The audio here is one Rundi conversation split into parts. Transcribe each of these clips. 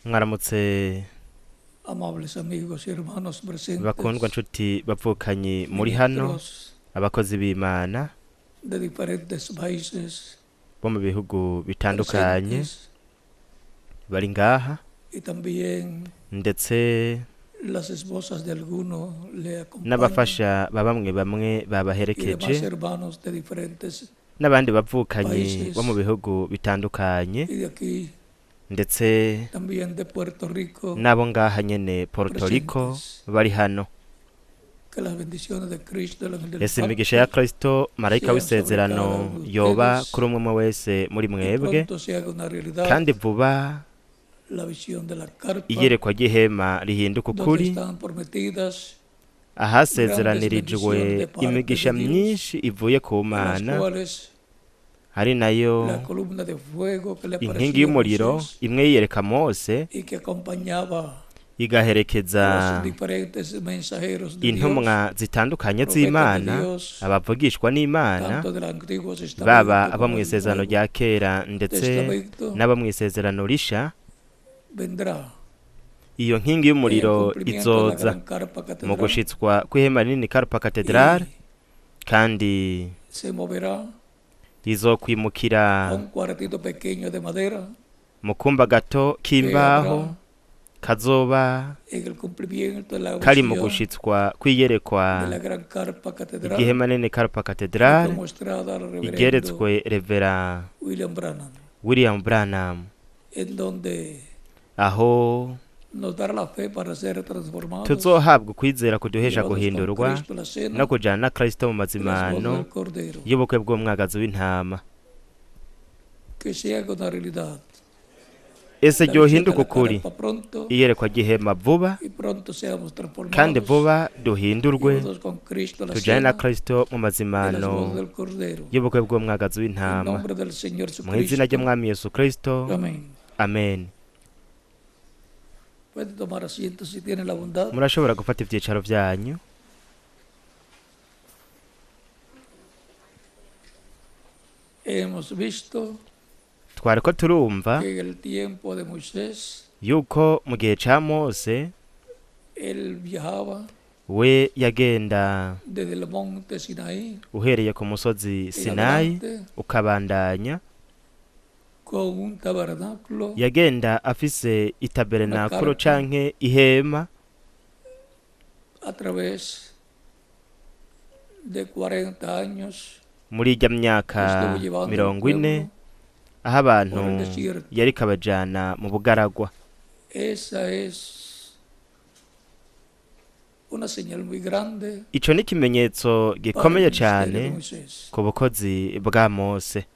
Mwaramutse amables amigos y hermanos bakundwa presentes nshuti bavukanye muri hano ministros abakozi b'Imana de diferentes países bo mu bihugu bitandukanye presentes bari ngaha y también ndetse las esposas de algunos le acompañan n'abafasha bamwe y demás babaherekeje hermanos de diferentes n'abandi bavukanye países bo mu bihugu bitandukanye y de aquí ndetse también de Puerto Rico n'abo ngaha nyene Puerto Rico presentes. bari hano. Que las bendiciones de Cristo, el ángel del Ese imigisha ya pacto, Kristo marayika sean sobre cada w'isezerano uno de yoba ustedes kuri umwe wese muri y mwebwe pronto se haga una realidad kandi vuba la visión de la carpa iyerekwa ry'ihema rihinduka donde ukuri están prometidas ahasezeranirijwe imigisha myinshi ivuye ku en las Mana cuales hari nayo la columna de fuego que le inkingi apareció a y'umuriro Moisés imwe yiyereka Mose y que acompañaba igaherekeza a los diferentes mensajeros de Dios, intumwa zitandukanye profetas de z'Imana Dios, abavugishwa n'Imana tanto del Antiguo Testamento baba abo como mu del isezerano Nuevo rya kera ndetse Testamento, n'abo mu isezerano risha. vendrá Iyo nkingi en y'umuriro cumplimiento de la izoza gran carpa mu catedral gushitswa kw'ihema rinini Carpa Cathedral y kandi se moverá a izokwimukira un cuartito pequeño de madera mu kumba gato que k'imbaho habrá kazoba en el cumplimiento de la kari mu visión gushitswa de kw'iyerekwa la gran carpa catedral igihema nini Carpa que Cathedral fue mostrada al reverendo igeretswe Revera William Branham, William Branham, en donde aho nos dará la fe para ser transformados, tuzohabwa ukwizera kuduhesha llevados con guhindurwa Cristo a la cena no kujana na Kristo mu de las bodas mazimano del Cordero, y'ubukwe bw'umwagazi w'intama. que se haga una realidad. Ese La visión de ryohinduka la ukuri carpa pronto iyerekwa ry'ihema vuba y pronto seamos kandi transformados, vuba duhindurwe llevados con Cristo a la tujane na cena Kristo mu de las mazimano bodas del Cordero. y'ubukwe bw'umwagazi En w'intama nombre del Señor mu izina Jesucristo. ry'umwami Yesu Kristo, Amén. amen. Puede tomar asiento si tiene la bondad. Murashobora gufata ivyicaro vyanyu. Hemos visto Twariko turumva que en el tiempo de Moisés, yuko mu gihe ca Mose él viajaba we yagenda desde el monte Sinaí uhereye ku musozi en Sinayi adelante ukabandanya, con un tabernáculo yagenda afise itabernakulo Una carpa. canke ihema a través de 40 años muri irya myaka estuvo llevando al 40 pueblo aho abantu por el desierto. yari kabajana mu bugaragwa. Esa es una señal muy grande Ico ni ikimenyetso para el gikomeye ministerio de cane Moisés. ku bukozi bwa Mose,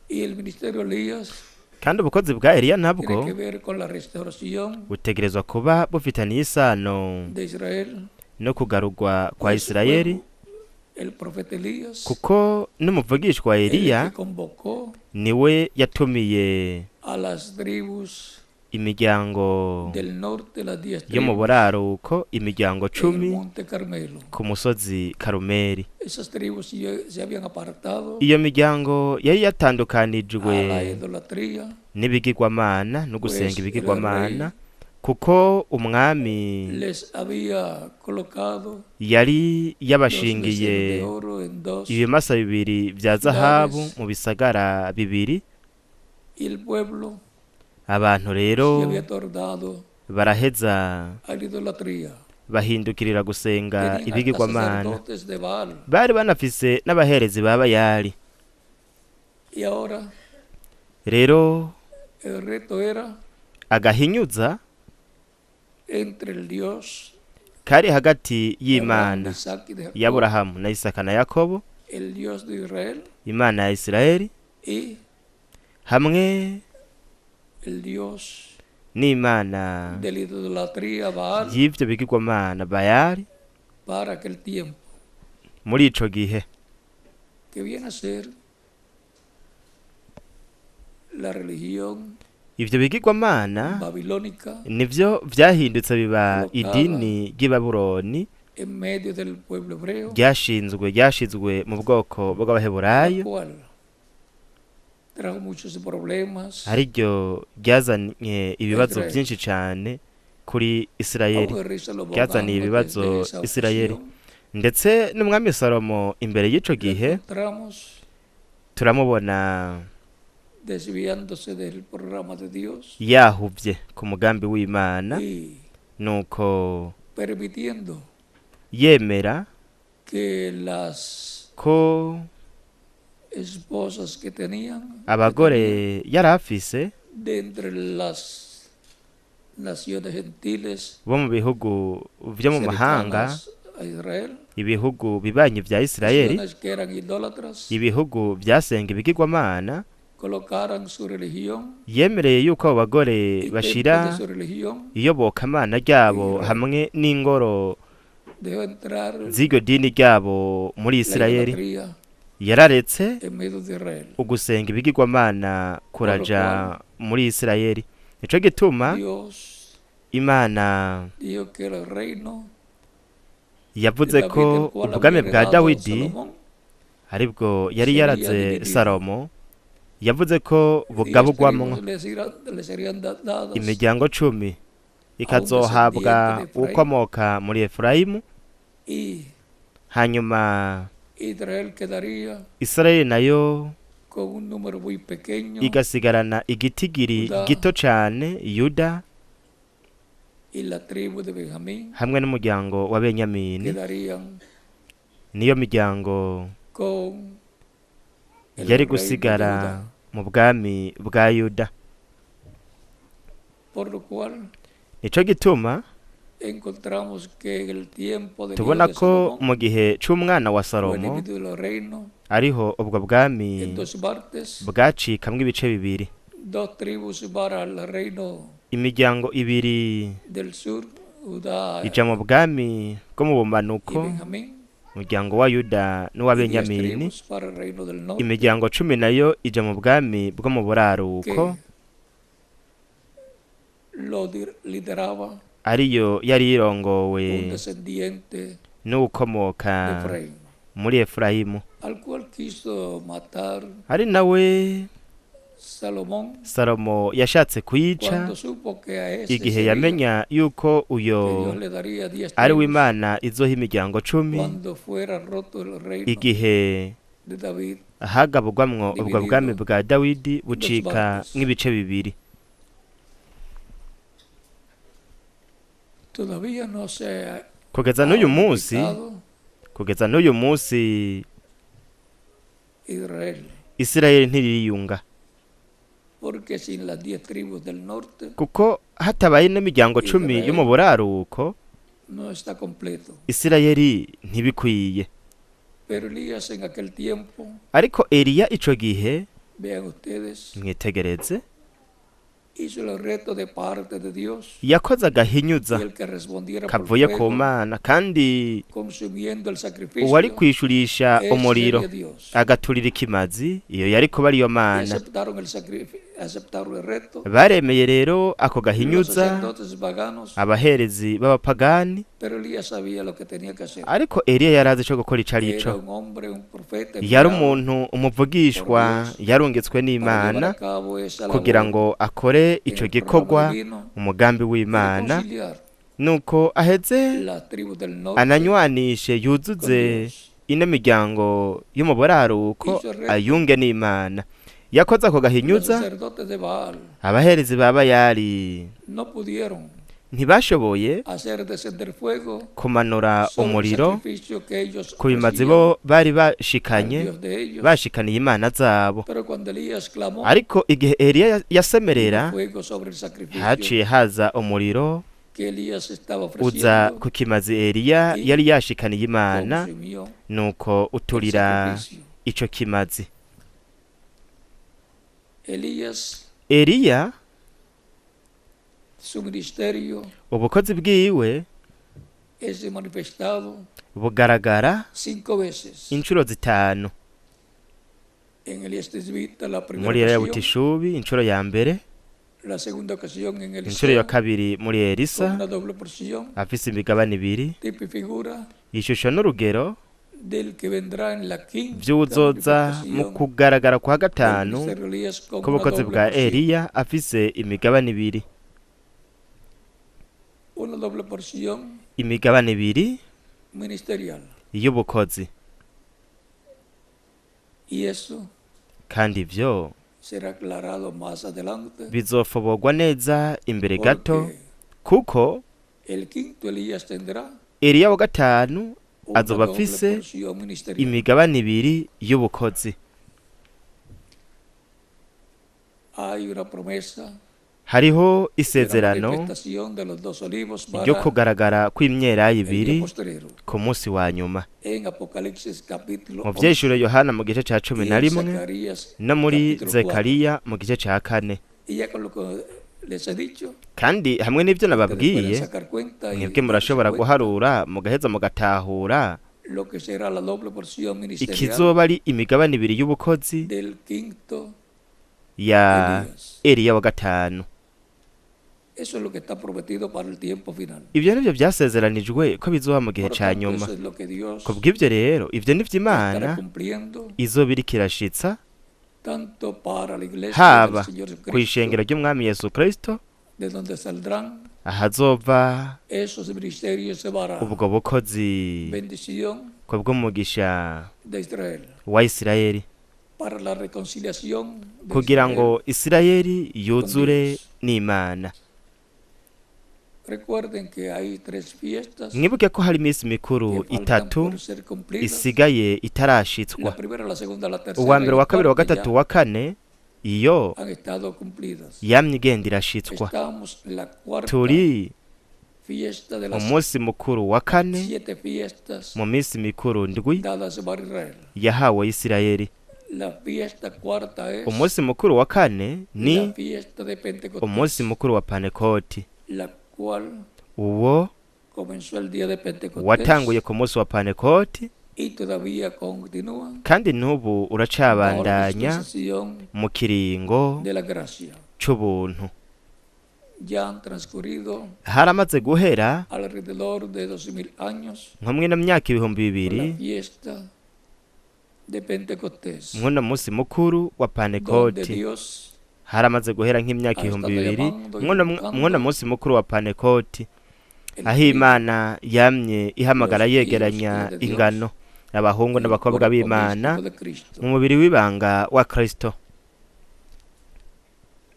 Y el ministerio de Elías kandi ubukozi bwa Eliya tiene nabwo que ver con la restauración butegerezwa kuba bufitaniye isano de Israel. no kugarurwa kwa Pues Isirayeli, fue el profeta Elías kuko n'umuvugishwa el Eliya que convocó niwe yatumiye a las tribus imiryango del norte, las 10 yo mu tribus buraruko, imiryango en el 10 monte Carmelo. ku musozi Karumeli. Esas tribus se habían apartado Iyo miryango yari a la yatandukanijwe idolatría, n'ibigirwamana no gusenga pues el ibigirwamana, rey kuko umwami les había colocado yari 2 becerros yabashingiye de oro en 2 ibimasa bibiri vya zahabu mu bisagara bibiri. y el pueblo Abantu se rero había tornado baraheza a la idolatría. bahindukirira gusenga Tenían hasta ibigirwamana, sacerdotes de Baal. bari banafise n'abaherezi ba Bayali. Y ahora Rero el reto era agahinyuza entre el Dios kari hagati de Abraham, de y'Imana Isaac y de Jacob, y'Aburahamu na Isaka na Yakobo, el Dios de Israel Imana ya Isirayeli, y hamwe el Dios n'Imana de la idolatría Baal y'ivyo bigirwamana Bayali. para aquel tiempo, Muri ico gihe que viene a ser la religión ivyo bigirwamana babilónica nivyo vyahindutse biba idini ry'i Babuloni en medio del pueblo hebreo, ryashizwe mu bwoko bw'Abaheburayo, la cual trajo muchos problemas ariryo ryazanye ibibazo Israel. byinshi cyane kuri Isirayeli, Aún el rey Salomón, byazaniye antes de ibibazo esa Isirayeli. ocasión, ndetse n'umwami Salomo imbere y'ico lo gihe encontramos turamubona desviándose del programa de Dios yahuvye ku mugambi w'Imana, y nuko permitiendo yemera que las ko esposas que tenían abagore yari afise de entre las naciones gentiles bo mu bihugu vyo mu mahanga, cercanas a Israel, ibihugu bibanyi vya Isirayeli, naciones que eran idólatras, ibihugu vyasenga ibigirwamana, colocaran su religión yemereye yuko abo bagore y templos de bashira su religión, iyobokamana ryabo hamwe n'ingoro dejó entrar z'iryo dini ryabo muri la Isirayeli. idolatría Yararetse en medio de Israel. ugusenga ibigirwamana kuraja muri Isirayeli. Nico gituma Dios Imana dijo que el reino de yavuze David, ko el cual ubwami había bwa heredado Dawidi Salomón, aribwo yari sería yaraze dividido. Salomo, yavuze ko y bugabugwamwo les serían dadas imiryango 10 ikazohabwa ukomoka muri Efurayimu, y hanyuma Israel quedaría Isirayeli nayo con un número muy pequeño igasigarana igitigiri Yuda. gito cane, Yuda y la tribu de Benjamín hamwe n'umuryango wa Benyamini, quedarían niyo miryango con el yari rey de gusigara Judá. mu bwami bwa Yuda. Por lo cual Nico gituma encontramos que en el tiempo del hijo tubona de ko Salomón mu gihe c'umwana wa fue Salomo dividido el reino ariho ubwo bwami en dos partes, bwacikamwo ibice bibiri, dos tribus para el reino imiryango ibiri del sur, Judá ija mu bwami bwo mu y bumanuko, Benjamín, umuryango wa Yuda n'uwa y 10 Benyamini. tribus para el reino del norte, Imiryango 10 nayo ija mu bwami bwo mu buraruko, lo lideraba ariyo yari un irongowe descendiente de n'ukomoka Efraín, muri Efurayimu, al cual quiso matar ari nawe Salomón Salomo yashatse kuyica cuando supo que a ese igihe sería yamenya yuko que uyo Dios le daría 10 ari tribus w'Imana izoha imiryango 10 cuando fuera roto el reino igihe de David. ahagabugwamwo ubwo Dividido bwami bwa Dawidi dos bucika partes. nk'ibice bibiri. Todavía no se ha Kugeza n'uyu munsi, unificado kugeza n'uyu munsi Israel, Isirayeli ntiriyunga, porque sin las 10 tribus del norte kuko hatabaye n'imiryango 10 yo mu buraruko no está completo. Isirayeli ntibikwiye. Pero Elías en aquel tiempo, Ariko Eliya ico gihe vean ustedes, mwitegereze hizo el reto de parte de Dios yakoze y agahinyuza el que respondiera por kavuye ku fuego, Mana, kandi consumiendo el sacrificio, uwari kwishurisha ese umuriro sería Dios. agaturira ikimazi, iyo yari kuba ariyo Y Mana. aceptaron aceptaron el reto. Baremeye rero ako Los gahinyuza sacerdotes paganos, abaherezi b'abapagani, pero Elías sabía lo que tenía que hacer. ariko Eliya yarazi ico gukora ico Era arico. un hombre, un profeta Yari enviado umuntu umuvugishwa yarungitswe para llevar n'Imana a cabo esa kugira labor ngo akore en ico el gikorwa programa divino umugambi de w'Imana, reconciliar nuko aheze las tribus del norte ananywanishe con yuzuze Dios. ine miryango yo mu buraruko Hizo reto. ayunge n'Imana. Yakoze ako Los gahinyuza, sacerdotes de Baal abaherezi ba Bayali no pudieron ntibashoboye hacer descender fuego kumanura sobre el umuriro sacrificio que ellos ku bimazi ofrecían bo bari al bashikanye Dios de ellos. bashikaniye Imana zabo. Pero cuando Elías clamó, Ariko igihe Eliya vino yasemerera, fuego sobre el sacrificio haciye haza umuriro que Elías estaba uza ofreciendo ku kimazi Eliya yari yashikaniye Imana, consumió nuko el uturira sacrificio. ico kimazi. Elías, Eliya su ministerio ubukozi bwiwe es manifestado bugaragara 5 veces. inshuro 5 En Elías Tisbita, la primera muri Eliya ocasión, butishubi, inshuro ya mbere, la segunda ocasión en inshuro ya Eliseo, kabiri muri con Elisa una doble porción, afise imigabane ibiri, tipo y figura ishusho n'urugero del que vendrá en la quinta vy'uwuzoza mu manifestación kugaragara kwa del gatanu ministerio de Elías con una k'ubukozi doble bwa porción. Eliya afise imigabane ibiri Una doble porción imigabane ibiri ministerial. y'ubukozi, Y eso kandi ivyo será aclarado más adelante bizofoborwa neza imbere gato, porque kuko el quinto Elías tendrá Eliya wa gatanu una azoba doble afise porción ministerial. imigabane ibiri y'ubukozi. Hay una promesa Hariho de la isezerano manifestación de los dos olivos ryo para kugaragara kw'imyelayo el día ibiri postrero. ku munsi wa nyuma. En Apocalipsis capítulo Mu 11 vyeshure Yohana mu gice ca y cumi na en rimwe Zacarías no muri capítulo 4. Zekariya mu gice ca kane. Y ya con lo que les he dicho, Kandi hamwe n'ivyo ustedes pueden nababwiye sacar cuenta y mwebwe darse murashobora cuenta guharura mugaheza mugatahura lo que será la doble porción ministerial ikizoba ari imigabane ibiri y'ubukozi del quinto ya Elías. Eliya wa gatanu. Eso es lo que está prometido para el tiempo final. Ivyo nivyo vyasezeranijwe ko bizoba mu gihe Por ca tanto, nyuma. eso es lo que Dios Kubw'ivyo rero ivyo nivyo estará Imana cumpliendo izoba iriko irashitsa tanto para la iglesia haba del Señor kw'ishengero Jesucristo, ry'umwami Yesu Kristo de donde saldrán ahazova esos ministerios, se para ubwo bukozi bendición kubw'umugisha de Israel, wa Isirayeli, para la reconciliación de kugira Israel. ngo Isirayeli yuzure n'Imana. Recuerden que hay 3 fiestas Mwibuke ko hari iminsi que mikuru faltan itatu por ser cumplidas. isigaye La itarashitswa. primera, la segunda, la tercera Uwa y mbere, la wa kabiri, wa cuarta gatatu, ya wa kane iyo han estado cumplidas. yamye igenda irashitswa. Estamos en la cuarta Turi fiesta de mu las munsi mukuru wa kane 7 fiestas mu minsi mikuru ndwi dadas para Israel. yahawe Isirayeli. La fiesta cuarta es Umunsi mukuru wa kane la ni fiesta de Pentecostés, umunsi mukuru wa Pantekoti, la cual uwo comenzó el día de Pentecostés watanguye ku munsi wa Pantekoti y todavía continúa kandi n'ubu bajo la uracabandanya dispensación mu kiringo de la gracia. c'ubuntu. Ya han transcurrido Haramaze guhera alrededor de 2000 años nko na myaka ibihumbi por la bibiri fiesta de Pentecostés, mw'uno munsi mukuru wa donde Pantekoti. Dios Haramaze guhera nk'imyaka ibihumbi bibiri mw'uno munsi mukuru wa Pantekoti, el aho trigo, Imana yamye ihamagara yegeranya ingano abahungu el n'abakobwa cuerpo b'Imana místico de Cristo. mu mubiri w'ibanga wa Kristo.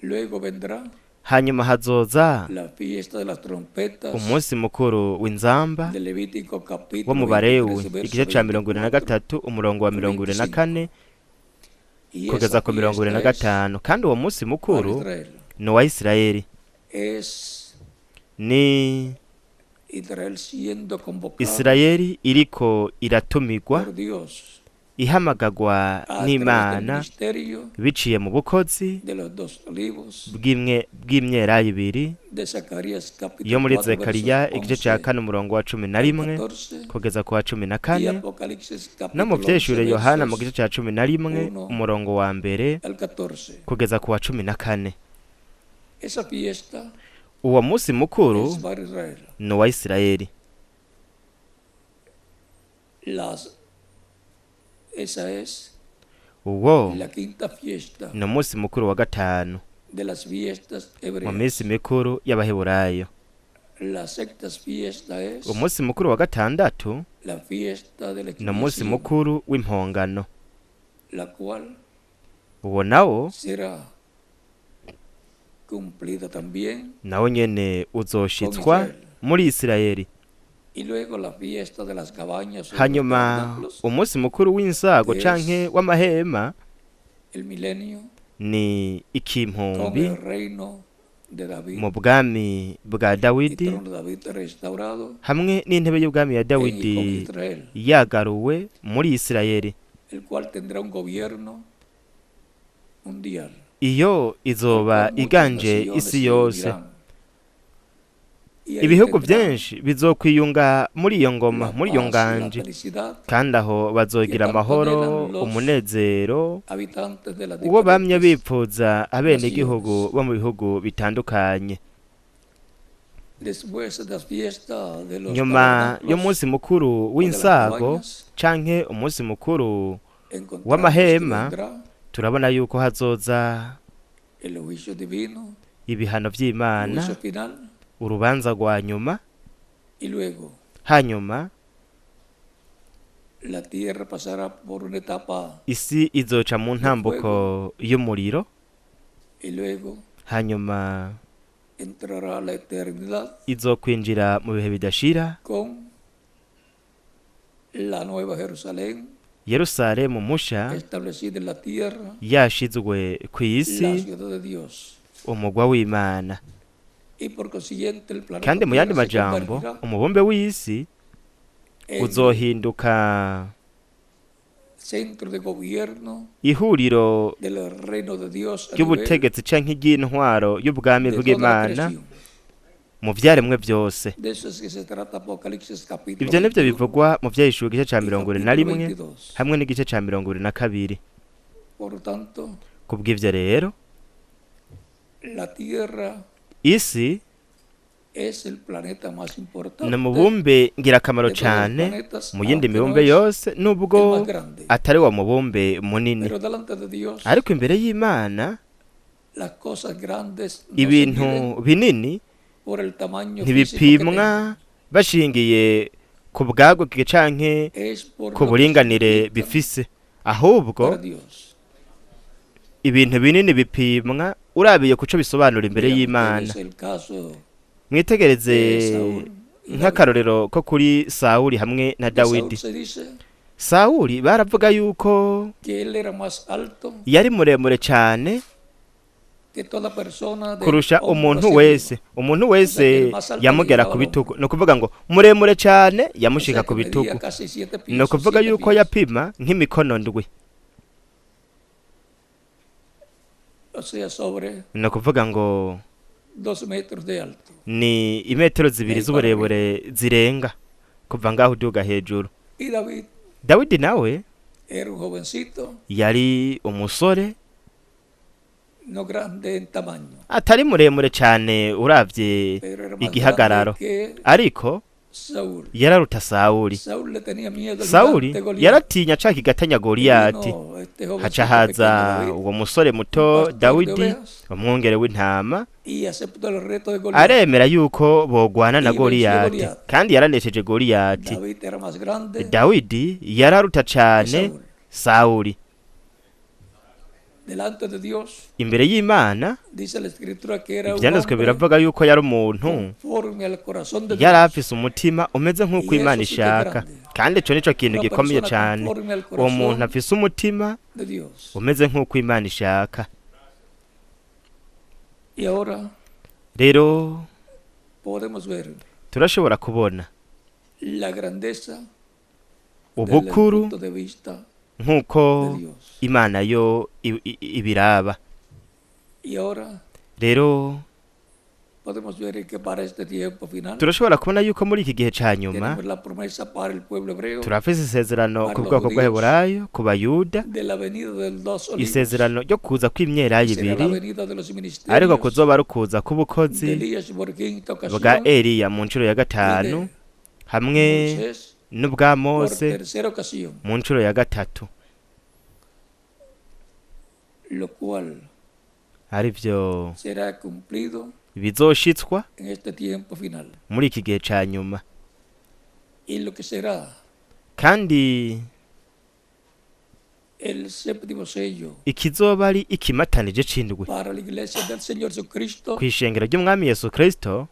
Luego vendrá Hanyuma hazoza la fiesta de las trompetas umunsi mukuru w'inzamba de Levítico wo capítulo mu Balewi 23, verso igice ca 23 umurongo wa 24 y kugeza esa ku 25, fiesta kandi uwo munsi es para mukuru Israel. ni uwa Isirayeli. Es Ni Israel siendo convocado Isirayeli iriko iratumirwa por Dios ihamagagwa a través del n'Imana ministerio biciye mu bukozi de los dos olivos bw'imyelayo ibiri de Zacarías capítulo yo muri 4, Zekariya versos igice ca 11 kane umurongo wa 11 al 14, kugeza ku wa y 14, Apocalipsis no mu capítulo 11, vyeshure Yohana mu versos gice ca 11 1 umurongo wa mbere al 14. kugeza ku wa 14. Esa fiesta Uwo munsi mukuru es para Israel. ni uwa Isirayeli. Esa es Uwo la quinta fiesta ni umunsi mukuru wa gatanu de las fiestas mu hebreas. minsi mikuru y'Abaheburayo. La sexta fiesta es Umunsi mukuru wa gatandatu la fiesta de la ni umunsi expiación, mukuru w'impongano. la cual Uwo nawo será cumplida también. nawo nyene uzoshitswa muri Isirayeli. Y luego la fiesta de las cabañas o de los Hanyuma tabernáculos, umunsi mukuru w'insago Yes. canke w'amahema el milenio ni con ikimpumbi el reino de David, mu bwami bwa el Dawidi trono de David restaurado hamwe n'intebe y'ubwami ya en y con Dawidi Israel, yagaruwe muri Isirayeli. el cual tendrá un gobierno mundial. Iyo izoba al cual muchas iganje naciones isi se yose. unirán. Y ahí Ibihugu tendrán vyinshi bizokwiyunga muri iyo ngoma, la muri iyo paz y la nganje, felicidad, kandi aho bazogira que amahoro, tanto anhelan umunezero, habitantes de las uwo bamye diferentes bipfuza abenegihugu bo mu bihugu bitandukanye. Después de la fiesta de los nyuma tabernaclos y'umunsi mukuru o de las w'insago cabañas, canke umunsi mukuru encontramos que w'amahema vendrá turabona yuko hazoza el juicio divino, ibihano el juicio vy'Imana, final, urubanza rwa nyuma, y luego hanyuma la tierra pasará por una etapa isi izoca mu ntambuko y'umuriro, y luego hanyuma entrará la eternidad izokwinjira mu bihe bidashira, con la nueva Jerusalén Yerusalemu musha establecida en la tierra, yashizwe la kw'isi, ciudad de Dios. umugwa w'Imana. Y por consiguiente el planeta Kandi mu yandi Tierra se majambo convertirá umubumbe w'isi en uzohinduka centro de gobierno ihuriro del reino de Dios a nivel ry'ubutegetsi canke iry'intwaro y'ubwami de toda la bw'Imana creación. mu vyaremwe vyose. De eso es que se trata Apocalipsis capítulo Ivyo nivyo 21 bivugwa mu vyahishuro igice ca y 21 capítulo 22. hamwe n'igice ca 22. Por tanto, Kubw'ivyo rero la Tierra isi es el planeta más importante, ni umubumbe ngirakamaro de todos los cane planetas, mu yindi aunque no mibumbe es yose el nubwo más grande. atari wa mubumbe munini, Pero delante de Dios, ariko imbere y'Imana las cosas grandes no se ibintu miden binini por el tamaño físico que ntibipimwa bashingiye ku bwaguke canke tengan, es por ku lo que buringanire significan bifise, ahubwo para Dios. ibintu binini bipimwa urabiye kuco bisobanura imbere Vean y'Imana. ustedes el caso Mwitegereze de Saúl y nk'akarorero ko kuri Sawuli hamwe na De Saúl Dawidi. se dice Sawuli baravuga yuko que él era más alto yari muremure cane que toda persona de kurusha hombro umuntu hacia wese. arriba. Umuntu wese yamugera ku bitugu, ni ukuvuga ngo muremure cane O yamushika sea ku que medía bitugu, casi 7 ni pies, ukuvuga 7 yuko pies. yapima nk'imikono ndwi, O sea, sobre ni ukuvuga ngo 2 metros de alto. ni imetero zibiri z'uburebure zirenga kuva ngaho uduga hejuru. Y David Dawidi nawe era un jovencito, yari umusore no grande en tamaño, atari muremure cane uravye pero era más igihagararo, grande que ariko Saúl. yararuta Sawuli. Saúl le tenía miedo al Sawuli gigante Goliat. yaratinya ca kigatanya Goliyati. Vino este jovencito Haca haza pequeño David uwo musore muto pastor de Dawidi, ovejas, umwungere w'intama, y aceptó el reto de Goliat. aremera yuko bogwana na Y venció Goliyati, Goliat. kandi yaranesheje Goliyati. David era más grande Dawidi yararuta que cane Saúl. Sawuli. Delante de Dios, Imbere y'Imana dice la escritura que era un ivyanditswe hombre biravuga yuko yari umuntu conforme al corazón de yari Dios. afise umutima umeze nk'uko Yesu Imana si que ishaka, grande. kandi ico nico kintu Una gikomeye persona cane. conforme al Uwo muntu corazón afise umutima de Dios. umeze nk'uko Imana ishaka. Y ahora Rero podemos ver turashobora kubona la grandeza desde el ubukuru punto de vista nk'uko de Dios. Imana yo ibiraba. Y ahora Rero podemos ver que para este tiempo final turashobora kubona yuko muri iki gihe ca nyuma tenemos la promesa para el pueblo hebreo turafise isezerano ku Para bwoko los bw'Aheburayo, ku Bayuda, de la venida de los dos olivos. isezerano ryo kuza kw'imyelayo Será la ibiri, venida de los ariko ministerios kuzoba ari ukuza de k'ubukozi Elías por quinta bwa ocasión, Eliya mu ncuro ya gatanu, hamwe Moisés n'ubwa por Mose tercera ocasión, mu ncuro ya gatatu, lo cual arivyo será cumplido bizoshitswa en este tiempo final. muri iki gihe ca nyuma. Y lo que será Kandi el séptimo sello ikizoba ari ikimatanije c'indwi para la iglesia del Señor Jesucristo kw'ishengero ry'Umwami Yesu Kristo,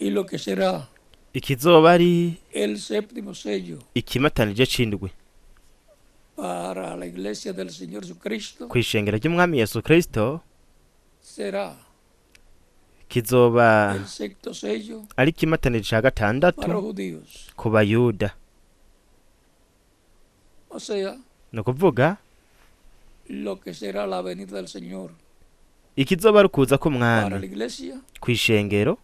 y lo que será ikizoba ari el séptimo sello ikimatanije c'indwi para la iglesia del Señor Jesucristo kw'ishengero ry'umwami Yesu Kristo será kizoba el sexto sello ari ikimatanije ca para gatandatu los judíos. ku bayuda. O sea, Ni ukuvuga lo que será la venida del Señor ikizoba ari ukuza para la k'umwami iglesia kw'ishengero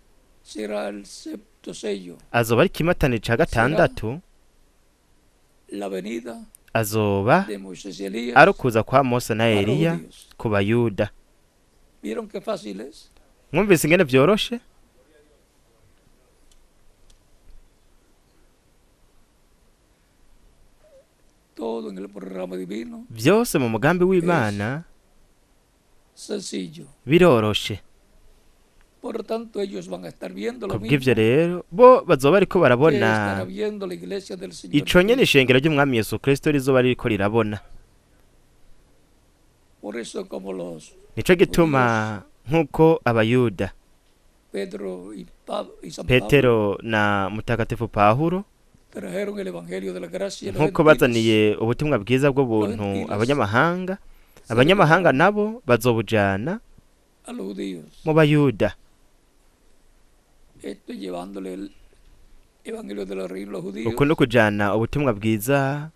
será el sexto sello. azoba ari ikimatanije ca gatandatu, La venida azoba de Moisés y Elías ari ukuza kwa Mose na para los Eliya judíos. ku bayuda. ¿Vieron qué fácil es? Mwumvise ingene vyoroshe? Todo en el programa divino, Vyose mu mugambi w'Imana sencillo. biroroshe. Por lo tanto, ellos van a estar viendo lo Kubw'ivyo mismo rero bo bazoba bariko que estará barabona viendo la iglesia del Señor. ico nyene ishengero ry'umwami Yesu Kristo rizoba ririko rirabona. Por eso, como los Nico gituma nk'uko abayuda Pedro y San Pablo Petero na mutagatifu Pawulo trajeron el evangelio de la gracia a los nk'uko gentiles, bazaniye ubutumwa bwiza bw'ubuntu abanyamahanga nabo bazobujana a los judíos. mu bayuda. Esto llevándole el evangelio del reino a los judíos Uko no kujana ubutumwa bwiza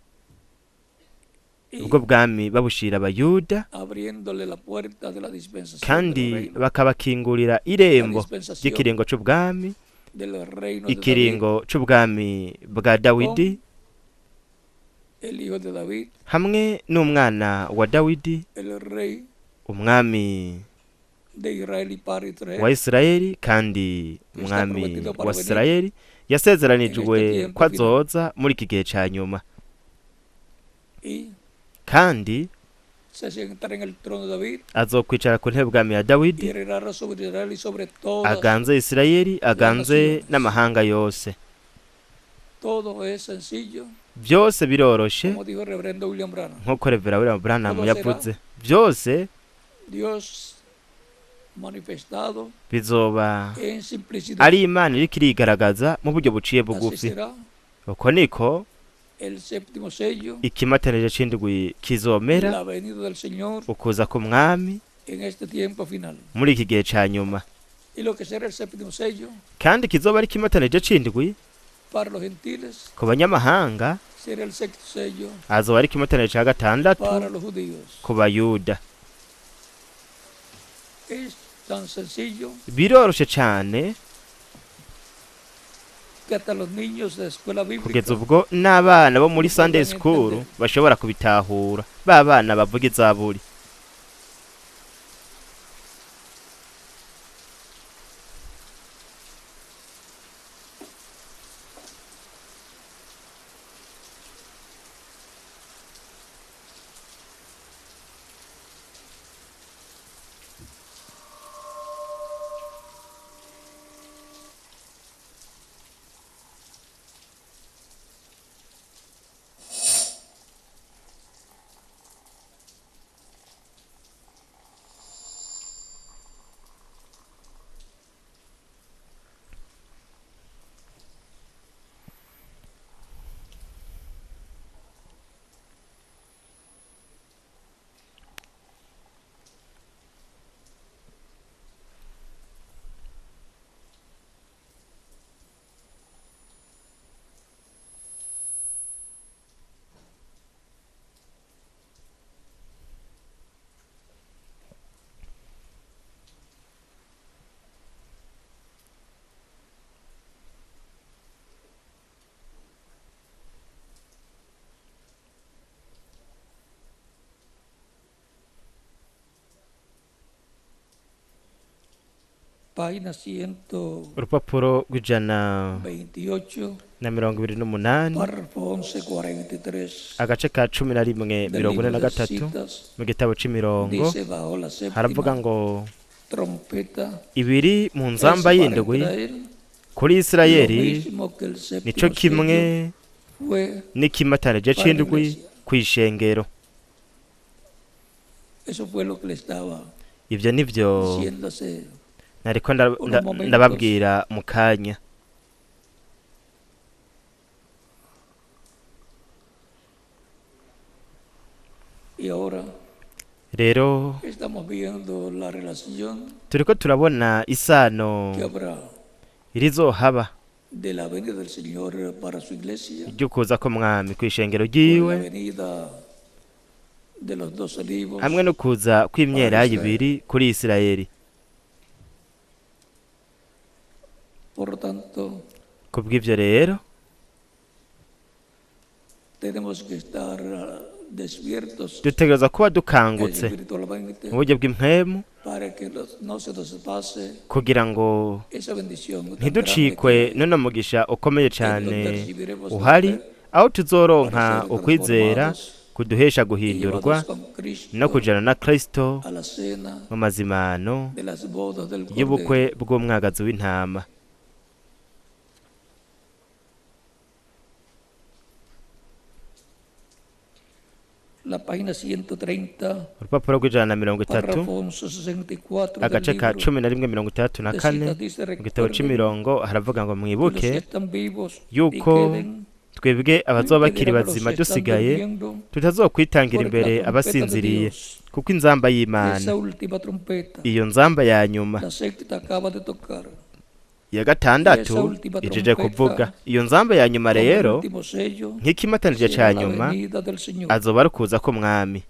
y ubwo bwami babushira abayuda, abriéndole la puerta de la dispensación kandi bakabakingurira irembo dispensación ry'ikiringo c'ubwami, del reino de David, ikiringo c'ubwami bwa Dawidi el hijo de David, hamwe n'umwana wa Dawidi, el rey umwami de Israel y para Israel. wa Isirayeli, kandi umwami wa Isirayeli yasezeranijwe ko azoza muri iki gihe ca nyuma, Y kandi se sentará en el trono de David azokwicara ku ntebe bwami ya y Dawidi, reinará sobre Israel y sobre todas. aganze Isirayeli, aganze n'amahanga yose. Todo es sencillo, Vyose biroroshe como dijo el reverendo William Branham. nk'uko Revera William Branham Todo yavuze. Vyose Dios manifestado bizoba en simplicidad. ari Imana iriko irigaragaza mu buryo buciye Así bugufi. será Uko niko el séptimo sello, ikimatanije c'indwi kizomera, la venida del Señor ukuza k'umwami en este tiempo final. muri iki gihe ca nyuma. Y lo que será el séptimo sello Kandi kizoba ari ikimatanije c'indwi para los gentiles ku banyamahanga, será el sexto sello azoba ari ikimatanije ca gatandatu para los judíos. ku bayuda. Es tan sencillo Biroroshe cane que hasta los niños de escuela bíblica kugeza ubwo n'abana bo muri Sunday School bashobora kubitahura, ba bana bavuga izaburi. página 128, Urupapuro rw'ijana na 28, párrafo 1143 agace ka 11 del libro de 43 citas, mu gitabo c'imirongo dice bajo la haravuga séptima ngo trompeta ibiri mu es nzamba para y'indwi Israel kuri lo Isirayeli mismo que el nico séptimo kimwe sello fue n'ikimatanije para la c'indwi iglesia. kw'ishengero. Eso fue lo que le estaba Ivyo nivyo diciendo hace nariko unos momentos. ndababwira mu kanya. Y ahora Rero estamos viendo la relación turiko turabona isano que habrá irizohaba de la venida del Señor para su iglesia ry'ukuza k'umwami kw'ishengero con la ryiwe venida de los dos olivos hamwe no kuza kw'imyelayo ibiri kuri Isirayeli. Por lo tanto Kubw'ivyo rero tenemos que estar despiertos dutegerezwa kuba dukangutse espiritualmente mu buryo bw'impwemu para que no se nos pase kugira ngo esa bendición tan ntiducikwe grande que none mugisha ukomeye donde cane recibiremos la uhari fe aho para tuzoronka ser ukwizera transformados kuduhesha y guhindurwa llevados con Cristo no kujana na Kristo a la cena mu mazimano de las bodas del Cordero. y'ubukwe bw'umwagazi w'intama. La página 130, Urupapuro rw'ijana na 30 párrafo 64 del agace ka libro 11:34 dice, mu gitabo recuerden c'imirongo haravuga ngo que los mwibuke que están vivos y yuko queden twebwe abazoba bakiri impedirán a los bazima que están dusigaye durmiendo, tutazokwitangira porque imbere la trompeta de abasinziriye Dios, kuko inzamba y'Imana esa última trompeta, iyo nzamba ya nyuma la sexta acaba de tocar. ya gatandatu ijeje kuvuga. Iyo nzamba ya nyuma Como el rero último sello, nk'ikimatanije será ca la nyuma venida del Señor. azoba ari ukuza k'umwami.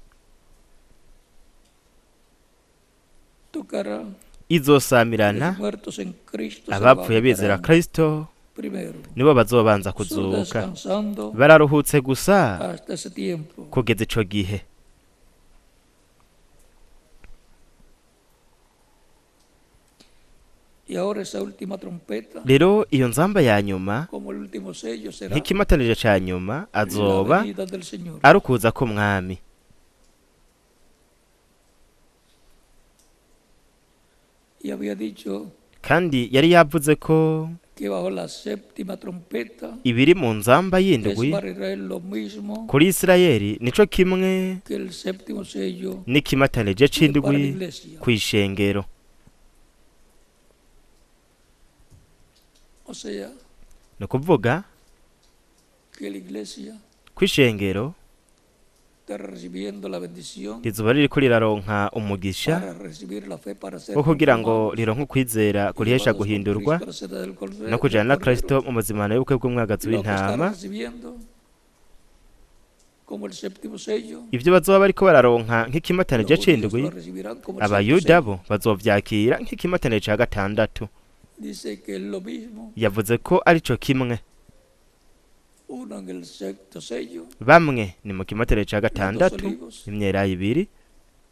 Tocará los Izosamirana muertos en Cristo se abapfuye bizera levantarán Kristo primero, nibo bazobanza solo kuzuka. descansando Bararuhutse gusa hasta ese tiempo. kugeza ico gihe. Y ahora esa última trompeta, Rero iyo nzamba ya nyuma como el último sello, será nk'ikimatanije ca nyuma la azoba venida del Señor. ari ukuza k'umwami. Y había dicho Kandi yari yavuze ko que bajo la séptima trompeta ibiri mu nzamba y'indwi es para Israel lo mismo kuri Isirayeli nico kimwe que el séptimo sello n'ikimatanije para la c'indwi iglesia. kw'ishengero. O sea, Ni ukuvuga que la iglesia kw'ishengero está recibiendo la bendición rizoba ririko riraronka umugisha para recibir la fe para ser wo kugira ngo transformados rironke ukwizera y kurihesha llevados con guhindurwa Cristo a la cena del Cordero, no kujana na del Cordero. Kristo mu mazimano y'ubukwe bw'umwagazi Lo que está w'intama. recibiendo como el séptimo sello, Ivyo bazoba bariko bararonka nk'ikimatanije los judíos c'indwi lo recibirán como el sexto abayuda sello. bo bazovyakira nk'ikimatanije ca gatandatu. Dice que es lo mismo, Yavuze ko arico kimwe, uno en el sexto sello bamwe ni mu kimatanije ca los dos gatandatu olivos imyelayo ibiri,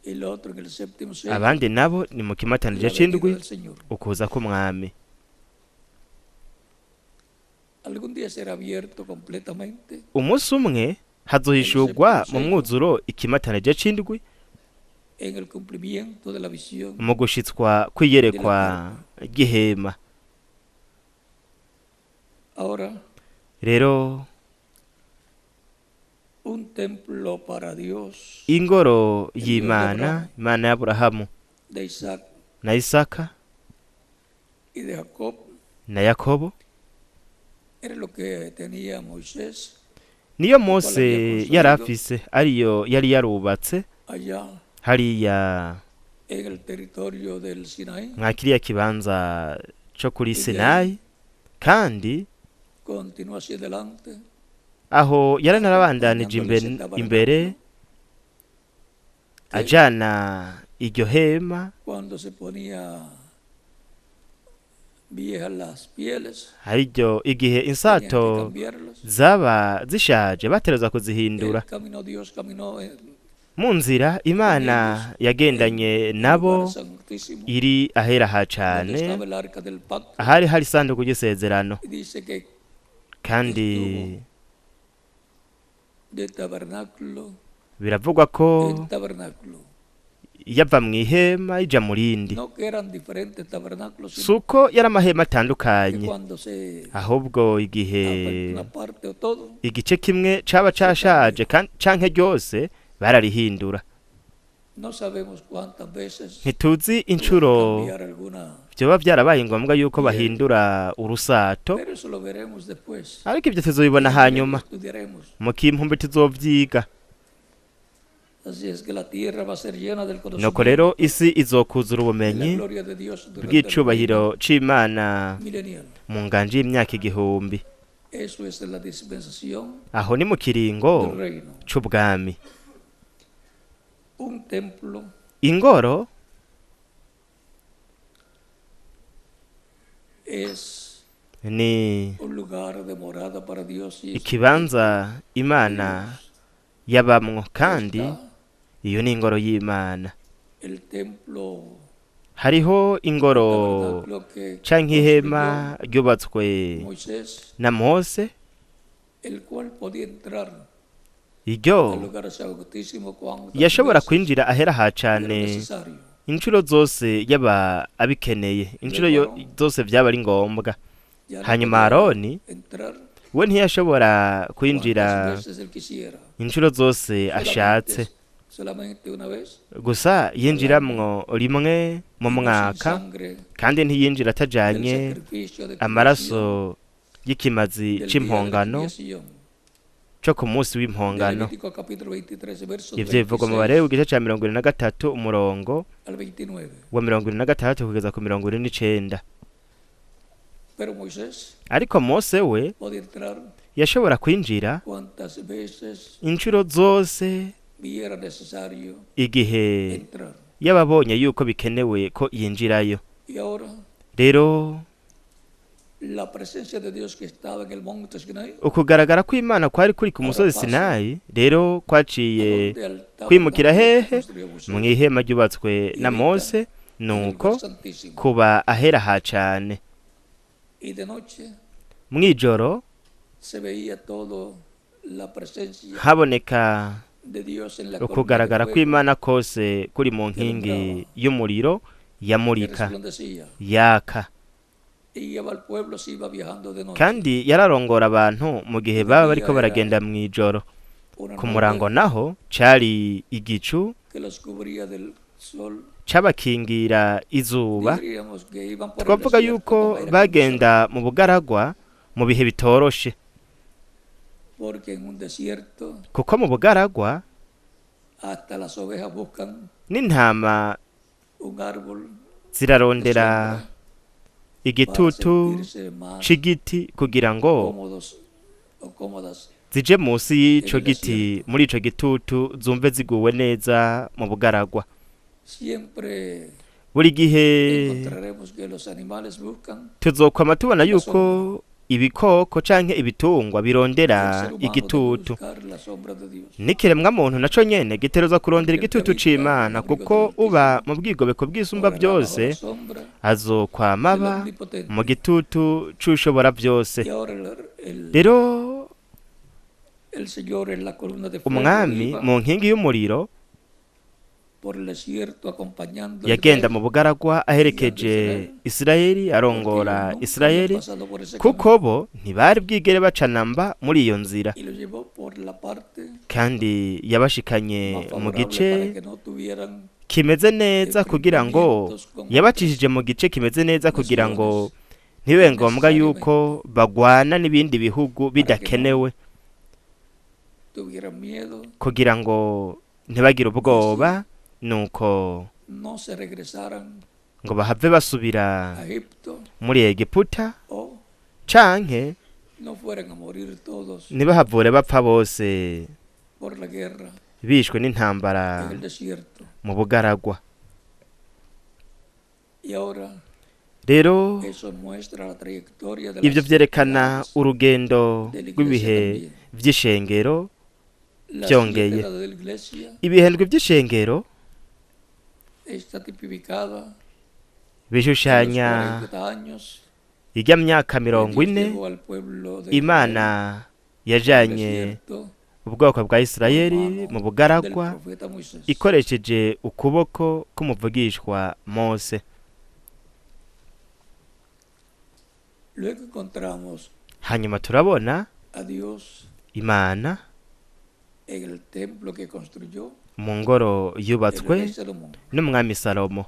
y el otro en el séptimo sello, abandi nabo ni mu kimatanije la venida c'indwi del Señor. ukuza k'umwami. Algún día será abierto completamente Umunsi umwe hazohishurwa mu mwuzuro ikimatanije c'indwi en el cumplimiento de la visión. mu gushitswa kwiyerekwa ry'ihema. Ahora, Rero un templo para Dios ingoro y'Imana, Imana y'Aburahamu de Isaac na Isaka y de Jacob na Yakobo, era lo que tenía Moisés niyo Mose yari afise, ariyo yari yarubatse allá hariya en el territorio del Sinaí. mwa kiriya kibanza co kuri Sinayi, kandi Continúa hacia adelante aho yaranarabandanije imbere ajana iryo hema. cuando se ponía viejas las pieles, Hariryo igihe tenían que insato cambiarlas. zaba zishaje batereza Él kuzihindura. caminó, Dios caminó Mu nzira Imana yagendanye nabo Santísimo, iri ahera ha donde cane, estaba el arca del pacto, ahari hari isanduku ry'isezerano, y dice que kandi de tabernáculo biravugwa ko en tabernáculo. yava mw'ihema ija mu rindi. No que eran diferentes tabernáculos, sino Suko yari amahema que atandukanye, cuando se ahubwo igihe una parte o todo, igice kimwe caba cashaje canke ryose bararihindura. no sabemos cuántas veces Ntituzi tuvo que incuro cambiar alguna byoba byarabaye ngombwa yuko bahindura urusato, pero eso lo veremos después. ariko ibyo tuzobibona hanyuma Estudiaremos. mu kimpumbi tuzovyiga. Así es que la tierra va a ser llena del nuko conocimiento rero isi izokuzura de la ubumenyi gloria de Dios durante el bw'icubahiro c'Imana reino milenial. mu nganje y'imyaka igihumbi. Eso es la dispensación aho ni mu kiringo del reino. c'ubwami. Un templo ingoro es ni un lugar de morada para Dios y ikibanza Imana yabamwo, kandi está iyo ni ingoro y'Imana. el templo hariho ingoro tabernáculo que canke ihema ryubatswe Moisés, na Mose, el cual podía entrar al iryo lugar santísimo cuando yashobora kwinjira ahera ha era cane necesario. inshuro zose yaba abikeneye, inshuro zose byaba ari ngombwa. Ya no hanyuma podía Aroni entrar we ntiyashobora kwinjira cuantas veces él quisiera. inshuro zose ashatse, Solamente una vez. gusa yinjiramwo rimwe mu Y no sin mwaka, sangre kandi ntiyinjira del atajanye sacrificio de amaraso y'ikimazi del día de c'impongano expiación. co ku munsi De w'impongano. Levítico capítulo 23, versos ivyo bivugwa mu Balewi igice ca 23 umurongo al 29. wa 26 kugeza ku 29. Pero Moisés ariko Mose we podía entrar yashobora kwinjira cuantas veces inshuro zose viera necesario igihe entrar. yababonye yuko bikenewe ko yinjirayo. Y ahora rero la presencia de Dios que estaba en el monte Sinai, ukugaragara kw'Imana kwari kuri ku musozi Sinayi rero kwaciye donde al kwimukira tabernáculo que hehe construyó Moisés, mu ihema ryubatswe na Mose, en el nuko lugar santísimo. kuba ahera ha cane. Y de noche mw'ijoro se veía todo la presencia haboneka de Dios en la columna de ukugaragara fuego kw'Imana kose kuri mu nkingi y'umuriro que yamurika resplandecía. yaka, Y iba al pueblo, se iba viajando de noche. kandi yararongora abantu mu gihe baba bariko baragenda mw'ijoro. Una ku nube murango naho cari igicu que los cubría del sol. c'abakingira izuba. Diríamos que iban por el twavuga desierto yuko con aire bagenda mu bugaragwa mu bihe bitoroshe, porque en un desierto kuko mu bugaragwa hasta las ovejas buscan n'intama un árbol de zirarondera sombra para igitutu sentirse más c'igiti kugira ngo cómodos o cómodas. zije munsi y'ico giti, muri ico gitutu zumve ziguwe neza mu bugaragwa. Siempre buri gihe encontraremos que los animales buscan tuzokwama tubona yuko ibikoko canke ibitungwa el birondera ser humano debe igitutu. buscar la sombra de Dios. n'ikiremwa muntu naco nyene gitegerezwa kurondera igitutu c'Imana, kuko uba mu bwigobeko bw'isumba Morará bajo la byose sombra azokwama del aba Omnipotente. mu gitutu c'ushobora byose. Y ahora rero el Señor en la columna de fuego umwami iba mu nkingi y'umuriro por el desierto acompañando a yagenda Israel, mu bugaragwa aherekeje Isirayeli, porque arongora ellos nunca habían Isirayeli, pasado por ese kuko bo ntibari bwigere baca namba muri iyo nzira, camino, y los llevó por la parte kandi yabashikanye más mu favorable gice para que no tuvieran kimeze neza kugira ngo yabacishije mu gice kimeze neza kugira ngo ntibe ngombwa yuko bagwana n'ibindi bihugu bidakenewe, tuvieran miedo, kugira ngo ntibagire ubwoba, nuko no se regresaran ngo bahave basubira a Egipto muri Egiputa, o canke no fueran a morir todos ntibahavure bapfa bose por la guerra bishwe n'intambara en el desierto. mu bugaragwa. Y ahora rero eso muestra la trayectoria de ivyo las vyerekana edades urugendo de la iglesia rw'ibihe también. vy'ishengero. Las byongeye. 7 edades de la iglesia ibihendwe vy'ishengero está tipificada bishushanya en los 40 años ijya myaka que 40 Dios llevó al pueblo de Imana Israel yajanye al desierto ubwoko bwa por Isirayeli mano mu del bugaragwa profeta Moisés. ikoresheje ukuboko k'umuvugishwa Mose. Luego encontramos hanyuma turabona a Dios Imana en el templo que construyó mu ngoro el yubatswe rey Salomón. n'umwami Salomo.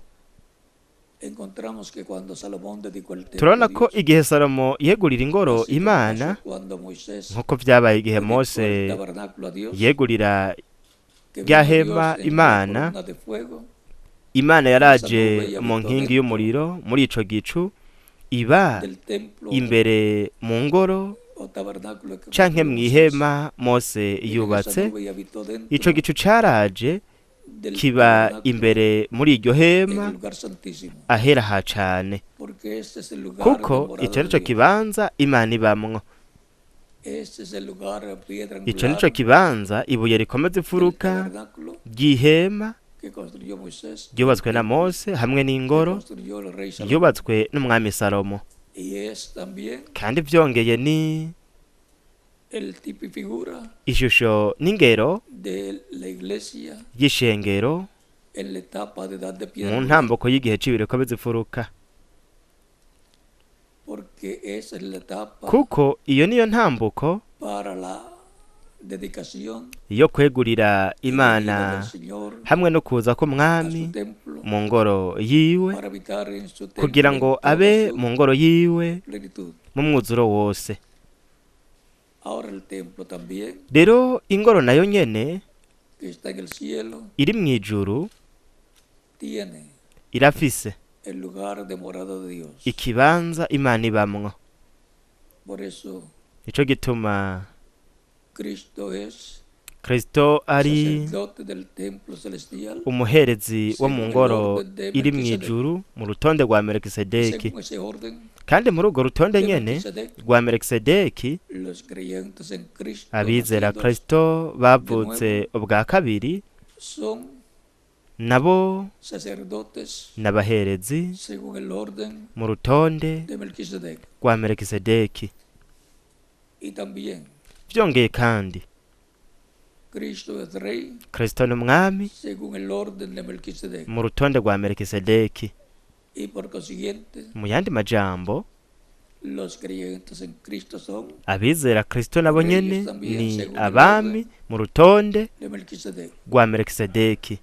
encontramos que cuando Salomón dedicó el templo turabona a ko Dios, igihe salomo yegurira ingoro así como imana pasó cuando Moisés nk'uko vyabaye igihe dedicó mose el tabernáculo a Dios, yegurira que rya vino hema Dios en una imana, columna de fuego, imana en esa yaraje nube y mu habitó nkingi dentro y'umuriro muri ico gicu iba del templo imbere mu ngoro o tabernáculo que canke construyó Moisés, mw'ihema mose vino en esa yubatse, nube y habitó ico dentro gicu caraje del kiba tabernáculo imbere muri iryo en hema el lugar santísimo, ahera ha cane, porque este es el lugar de kuko morada ico de nico Dios. kibanza imana ibamwo, Este es el lugar, piedra ico nico angular kibanza ibuye rikomeza del imfuruka tabernáculo ry'ihema que construyó Moisés, y el ryubatswe na templo mose hamwe que n'ingoro construyó el rey Salomón. yubatswe n'umwami salomo, Y es también kandi vyongeye ni el tipo y figura ishusho n'ingero de la iglesia y'ishengero en la etapa de edad de piedra mu angular, ntambuko y'igihe c'ibirekomeza imfuruka, porque esa es la etapa kuko iyo niyo ntambuko para la dedicación yo kwegurira y venida del imana Señor hamwe no kuza a k'umwami su templo mu ngoro yiwe para habitar en su templo kugira en ngo toda abe su mu ngoro yiwe plenitud. mu mwuzuro wose. Ahora el templo también, Rero ingoro nayo nyene que está en el cielo, iri mw'ijuru tiene irafise el lugar de morada de Dios. ikibanza imana ibamwo, Por eso nico gituma Cristo es kristo ari sacerdote del templo celestial, umuherezi wo mu ngoro iri mw'ijuru mu rutonde rwa y melikisedeki, según ese orden kandi muri urwo rutonde de nyene Melquisedec, rwa melikisedeki los creyentes en Cristo abizera nacidos kristo bavutse ubwa kabiri son nabo sacerdotes n'abaherezi según el orden mu rutonde de Melquisedec. rwa melikisedeki. Y también vyongeye kandi Cristo es rey kristo ni umwami según el orden de Melquisedec. mu rutonde rwa melikisedeki. Y por consiguiente, Mu yandi majambo los creyentes en Cristo son abizera kristo nabo Reyes nyene también, ni según el abami orden mu rutonde de Melquisedec. rwa melikisedeki,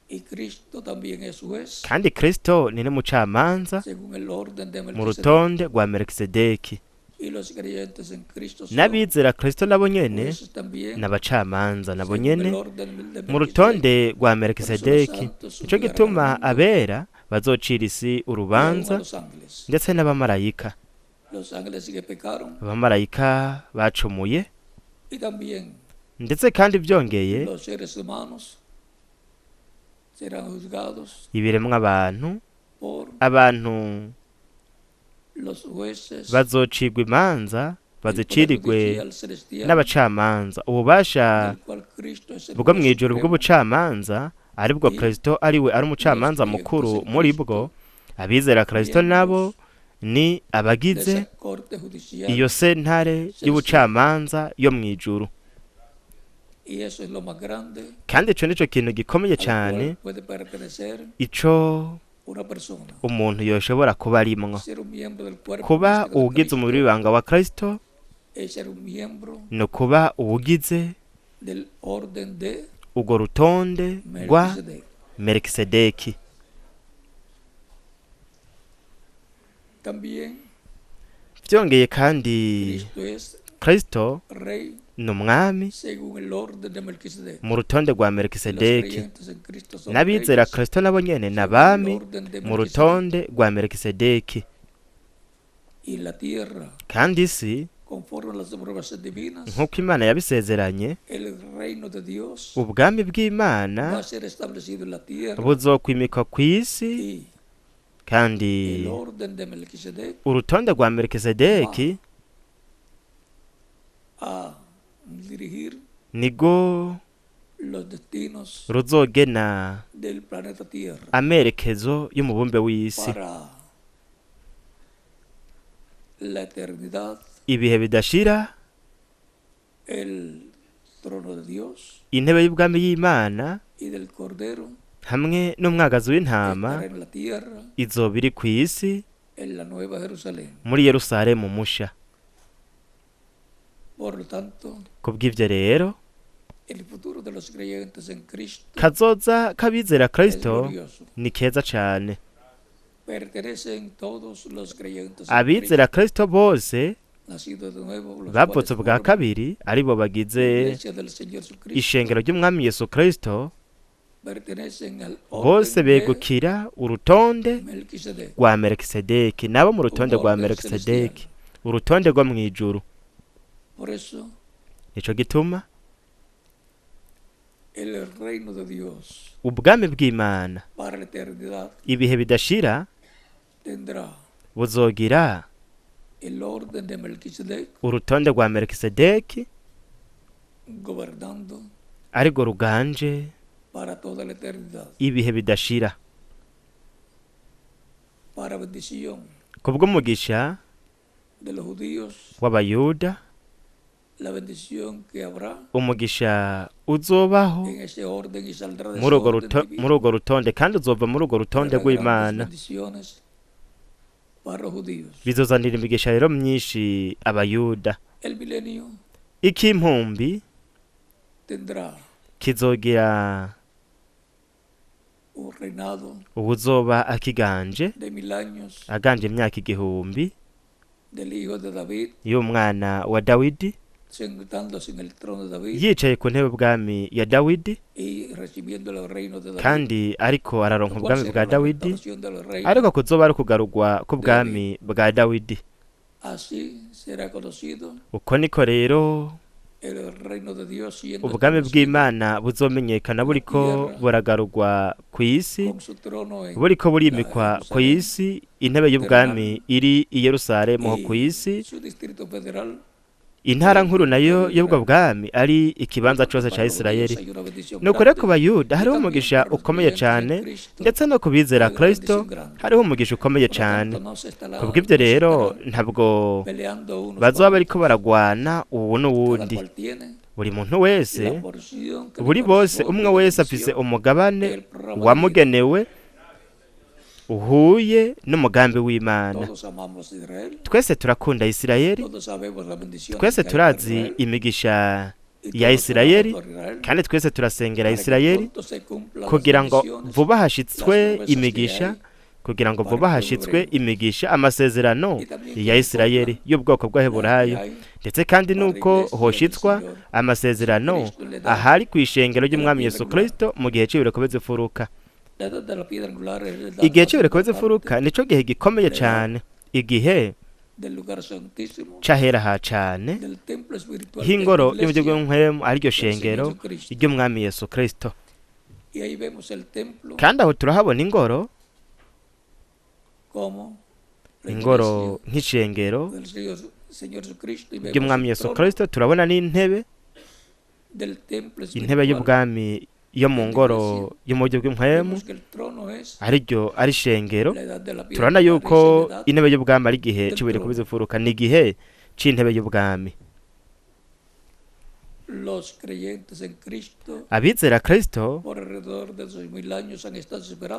Y Cristo también es juez kandi kristo ni n'umucamanza según el orden de mu Melquisedec. rutonde rwa melikisedeki. Y los creyentes en Cristo son N'abizera kristo nabo nyene jueces también n'abacamanza nabo según el nyene orden de mu Melquisedec. rutonde rwa melikisedeki. santos Ico gituma juzgarán al mundo abera bazocira isi y aún a urubanza los ángeles. ndetse n'abamarayika. Los ángeles que pecaron Abamarayika bacumuye, y también ndetse kandi vyongeye los seres humanos serán juzgados ibiremwa abantu por los jueces bazocirwa imanza del bazicirigwe poder judicial celestial, n'abacamanza. Ububasha del cual Cristo es el bwo juez mw'ijuru supremo, bw'ubucamanza aribwo kristo ariwe ari umucamanza mukuru muri bwo. Abizera kristo nabo ni de abagize esa corte judicial, iyo sentare y'ubucamanza yo mw'ijuru, y eso es lo más grande kandi ico nico kintu gikomeye al cane cual puede pertenecer ico una persona. umuntu yoshobora kuba arimwo. Ser un miembro del cuerpo Kuba místico de uwugize Cristo umubiri w'ibanga wa kristo es ser un miembro ni ukuba uwugize del orden de urwo rutonde rwa Melquisedec. melikisedeki. También vyongeye kandi Cristo es kristo rey ni umwami según el orden de Melquisedec. mu rutonde rwa Los melikisedeki. creyentes en Cristo son N'abizera reyes kristo nabo nyene según el n'abami orden de mu Melquisedec. rutonde rwa melikisedeki. Y la tierra, kandi isi conforme a las promesas divinas, nk'uko imana yabisezeranye, el reino de Dios ubwami va bw'imana a ser establecido en la tierra buzokwimikwa kw'isi, y kandi el orden de Melquisedec urutonde rwa melikisedeki a dirigir nigo los destinos ruzogena del planeta Tierra amerekezo y'umubumbe w'isi, para la eternidad, ibihe bidashira, el trono de Dios intebe y'ubwami y'imana y del Cordero hamwe n'umwagazi w'intama estará en la tierra, izoba iri kw'isi en la Nueva Jerusalén. muri yerusalemu musha. Por lo tanto, Kubw'ivyo rero el futuro de los creyentes en Cristo kazoza k'abizera es kristo glorioso. ni keza cane, pertenecen todos los creyentes en Cristo, abizera kristo bose nacidos de nuevo, los bavutse cuales bwa forman kabiri ari bo la bagize iglesia del Señor Jesucristo, ishengero ry'umwami yesu kristo pertenecen al bose orden de begukira urutonde Melquisedec, rwa melikisedeki nabo mu rutonde Un rwa orden melikisedeki urutonde rwo mu ijuru. por eso nico gituma el reino de Dios ubwami bw'imana para la eternidad ibihe bidashira tendrá buzogira el orden de Melquisedec urutonde rwa melikisedeki gobernando arirwo ruganje para toda la eternidad, ibihe bidashira para bendición kubw'umugisha de los judíos, w'abayuda, la bendición que habrá umugisha uzobaho en ese orden y saldrá de ese muri orden divino. urwo rutonde kandi uzova muri urwo rutonde Habrá grandes rw'imana. bendiciones para los judíos. Bizozanira imigisha rero myinshi abayuda. El milenio Ikimpumbi tendrá kizogira un reinado ubuzoba akiganje de 1000 años aganje imyaka 1000 del hijo de David, y'umwana wa Dawidi sentándose en el trono de David yicaye ku ntebe bwami ya Dawidi y recibiendo el reino de David. kandi ariko araronka Lo cual ubwami será bwa la Dawidi restauración del reino. ariko kuzoba ari kugarurwa k'ubwami bwa Dawidi. Así será conocido Uko niko rero el reino de Dios siendo ubwami conocido bw'Imana buzomenyekana buriko buragarurwa ku isi, con su trono en buriko burimikwa ku isi, intebe y'ubwami iri i Yerusalemu ho ku isi, su distrito federal. intara nkuru nayo y'ubwo bwami ari ikibanza cyose cya Isirayeli. Nuko rero ku bayuda hariho umugisha ukomeye cyane, ndetse no ku bizera Kristo hariho umugisha ukomeye cyane. Kubw'ibyo rero ntabwo bazoba bariko baragwana ubu n'uwundi. Buri muntu wese, buri bose, umwe wese afise umugabane wamugenewe uhuye n'umugambi w'Imana. Twese turakunda Isirayeli, twese turazi imigisha ya Isirayeli, kandi twese turasengera Isirayeli kugira ngo vuba hashitswe imigisha, kugira ngo vuba hashitswe imigisha, amasezerano ya Isirayeli y'ubwoko bw'Abaheburayo, ndetse kandi nuko hoshitswa amasezerano ahari ku ishengero ry'umwami Yesu Kristo mu gihe cy'ibireko bizifuruka. Igihe cy'ibireko bizifuruka nico gihe gikomeye cyane, igihe cahera ha cane h'ingoro y'ubury'ubw'inkwemu ariryo shengero ry'umwami Yesu Kristo. Kandi aho turahabona ingoro nk'ishengero ry'umwami Yesu Kristo, turabona n'intebe, intebe y'ubwami yo mu ngoro y'umujyi bw'inkwemu ariryo ari shengero. Turabona yuko intebe y'ubwami ari igihe cy'ibireko bizifuruka, ni igihe c'intebe y'ubwami. Abizera Kristo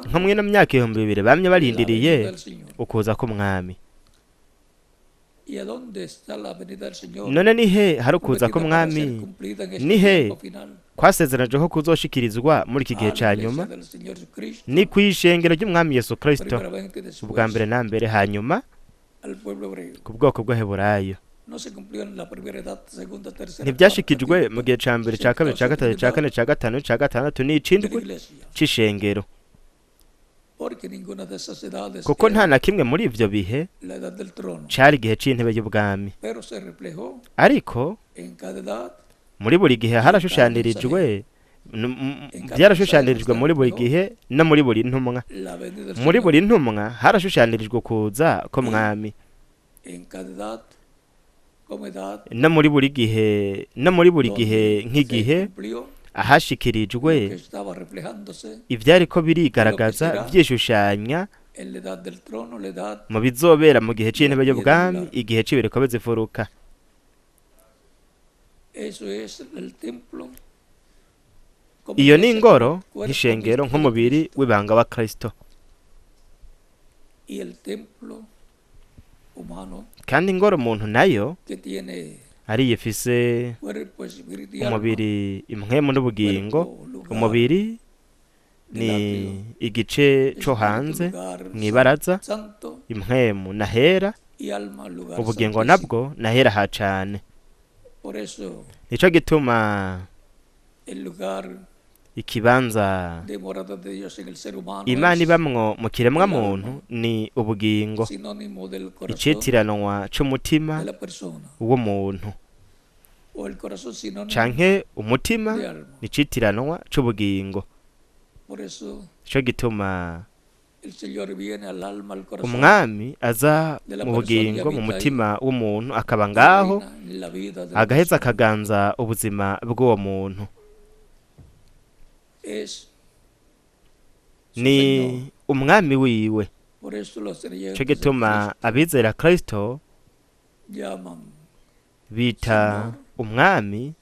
nko mwino myaka 2000 bamye barindiriye ukuza k'umwami. None nihe hari ukuza k'umwami? Nihe kwasezeranije ko kuzoshikirizwa muri iki gihe cya nyuma? Ni ku ishengero ry'umwami Yesu Kristo ubwa mbere na mbere, hanyuma ku bwoko bw'Abaheburayo. Ntibyashikijwe mu gihe cya mbere, cya kabiri, cya gatatu, cya kane, cya gatanu, cya gatandatu n'icindwi c'ishengero, kuko nta na kimwe muri ivyo bihe cari igihe c'intebe y'ubwami. Ariko muri buri gihe harashushanirijwe, byarashushanirijwe muri buri gihe no muri buri ntumwa. Muri buri ntumwa harashushanirijwe kuza k'umwami, no muri buri gihe nk'igihe ahashikirijwe ivyariko birigaragaza vyishushanya mu bizobera mu gihe c'intebe y'ubwami, igihe c'ibireko bizifuruka. Iyo ni ingoro nk'ishengero nk'umubiri w'ibanga wa Kristo. Kandi ingoro muntu nayo ari ifise umubiri, impwemu n'ubugingo, umubiri ni igice cyo hanze mwibaraza, impwemu nahera, ubugingo nabwo nahera ha cyane. Nico gituma ikibanza Imana ibamwo mu kiremwa muntu ni ubugingo, icitiranwa c'umutima w'umuntu, canke umutima ni icitiranwa c'ubugingo. Nico gituma umwami aza mu bugingo mu mutima w'umuntu, akaba ngaho agaheza akaganza ubuzima bw'uwo muntu. Ni umwami wiwe. Nico gituma abizera Kristo bita umwami,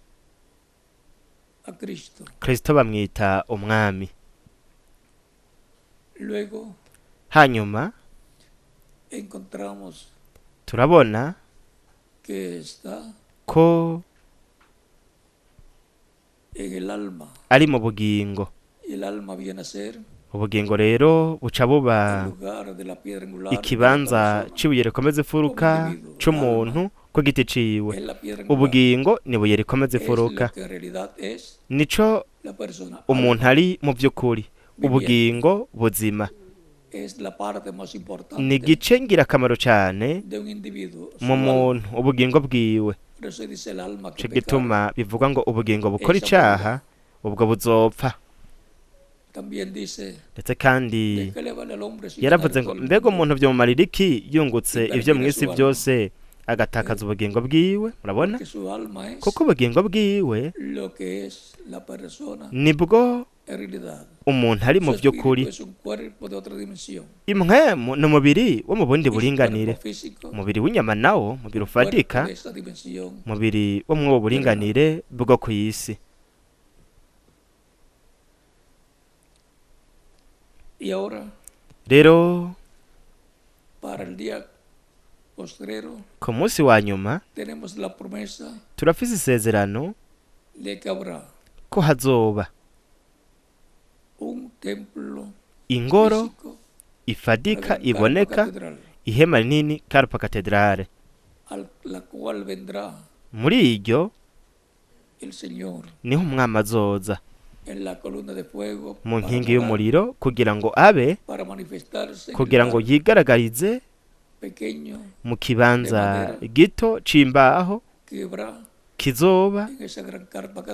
Kristo bamwita umwami. Hanyuma turabona ko ari mu bugingo. Ubugingo rero buca buba ikibanza c'ibuye rikomeza ifuruka c'umuntu ku giti ciwe. Ubugingo ni buye rikomeza ifuruka, nico umuntu ari mu by'ukuri. Ubugingo buzima ni igice ngirakamaro cyane mu muntu, ubugingo bwiwe. Ico gituma bivuga ngo ubugingo bukora icaha ubwo buzopfa. Ndetse kandi yaravuze ngo mbega umuntu vyomumarira iki yungutse ivyo mw'isi byose agatakaza ubugingo bwiwe? Murabona kuko ubugingo bwiwe nibwo umuntu ari mu by'ukuri. Impwemu ni umubiri wo mu bundi buringanire, umubiri w'inyama nawo umubiri ufadika, umubiri wo mu buringanire bwo ku isi. Rero ku munsi wa nyuma turafise isezerano ko hazoba ingoro ifadika iboneka, ihema rinini Carpa Cathedrale. Muri iryo niho umwami azoza mu nkingi y'umuriro kugira ngo abe, kugira ngo yigaragarize mu kibanza gito c'imbaho kizoba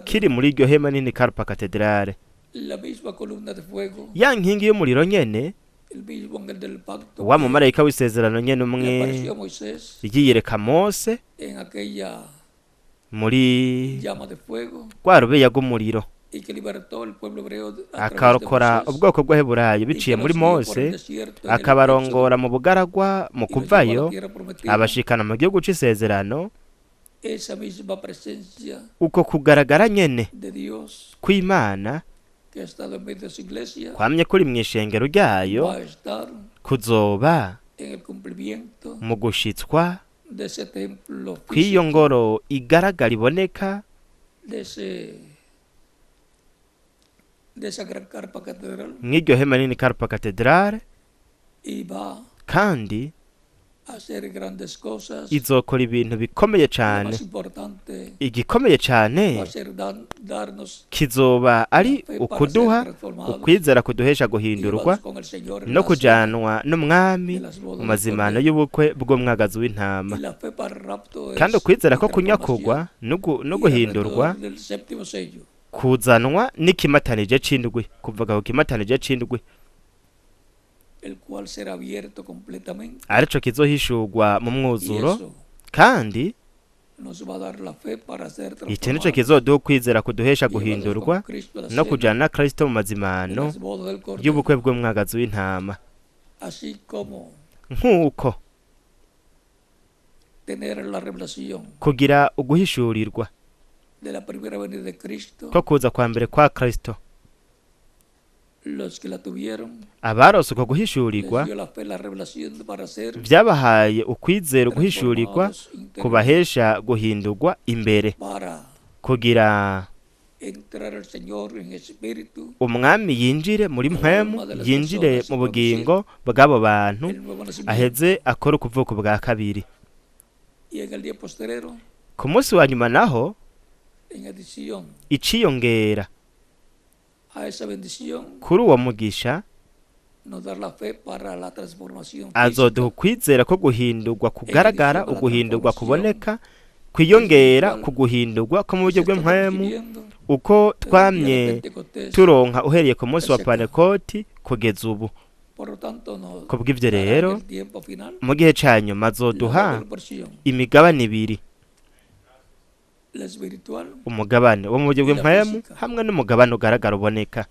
kiri muri iryo hema nini Carpa Cathedrale. Ya nkingi y'umuriro nyene, wa mumarayika w'isezerano nyene umwe yiyereka Mose muri rwa rubeya rw'umuriro, akarokora ubwoko bw'Abaheburayo biciye muri Mose, akabarongora mu bugaragwa mu kuvayo abashikana mu gihugu c'isezerano. Uko kugaragara nyene kw'Imana kwamye kuri mw'ishengero ryayo kuzoba mu gushitswa kw'iyo ngoro igaragara iboneka mw'iryo hema nini Carpa Cathedrale, kandi izokora ibintu bikomeye cyane. Igikomeye cyane kizoba ari ukuduha ukwizera kuduhesha guhindurwa no kujanwa n'umwami mu mazimano y'ubukwe bw'umwagazi w'intama, kandi ukwizera ko kunyakugwa no guhindurwa kuzanwa n'ikimatanije c'indwi, kuvuga ku kimatanije c'indwi, arico kizohishurwa mu mwuzuro. Kandi iki nico kizoduha ukwizera kuduhesha guhindurwa no kujana na Kristo mu mazimano y'ubukwe bw'umwagazi w'intama. Nk'uko kugira uguhishurirwa ko kuza kwa mbere kwa Kristo, abarose uko guhishurirwa vyabahaye ukwizera uguhishurirwa kubahesha guhindurwa imbere, kugira umwami yinjire muri mpwemu, yinjire mu bugingo bw'abo bantu, aheze akora ukuvuka bwa kabiri. Ku munsi wa nyuma naho iciyongera kuri uwo mugisha, azoduha ukwizera ko guhindurwa kugaragara, uguhindurwa kuboneka, kwiyongera ku guhindurwa ko mu buryo bw'impwemu, uko twamye turonka uhereye ku munsi wa Pantekoti kugeza ubu. Ku bw'ibyo rero, mu gihe cya nyuma azoduha imigabane ibiri, umugabane wo mu buryo bw'impwemu hamwe n'umugabane ugaragara uboneka.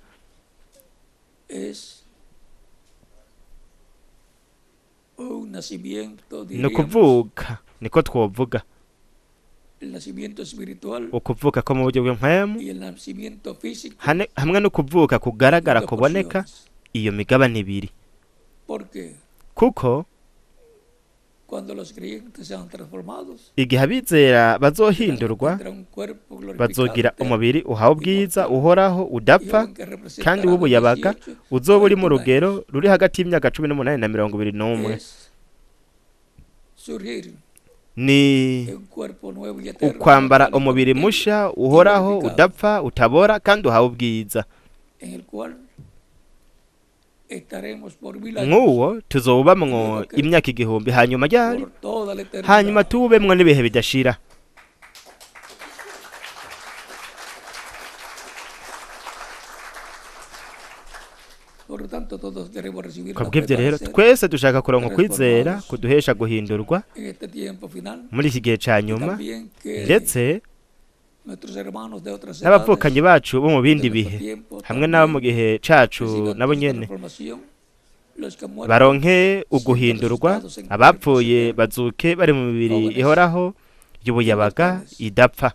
Ni ukuvuka, niko twovuga, ukuvuka ko mu buryo bw'impwemu hamwe no kuvuka kugaragara kuboneka, iyo migabane ibiri. Kuko igihe abizera bazohindurwa, bazogira umubiri uhawe ubwiza uhoraho udapfa kandi w'ubuyabaga, uzoba uri mu rugero ruri hagati y'imyaka 18 na 21. Ni ukwambara umubiri musha uhoraho udapfa utabora kandi uhawe ubwiza. Nk'uwo tuzobamwo imyaka 1000 hanyuma ryari, hanyuma tubemwo n'ibihe bidashira. Kubw'ibyo rero twese dushaka kuronka kwizera kuduhesha guhindurwa muri iki gihe cya nyuma, ndetse n'abavukanyi bacu bo mu bindi bihe hamwe n'abo mu gihe cacu nabo nyene baronke uguhindurwa, abapfuye bazuke bari mu mibiri ihoraho y'ubuyabaga idapfa,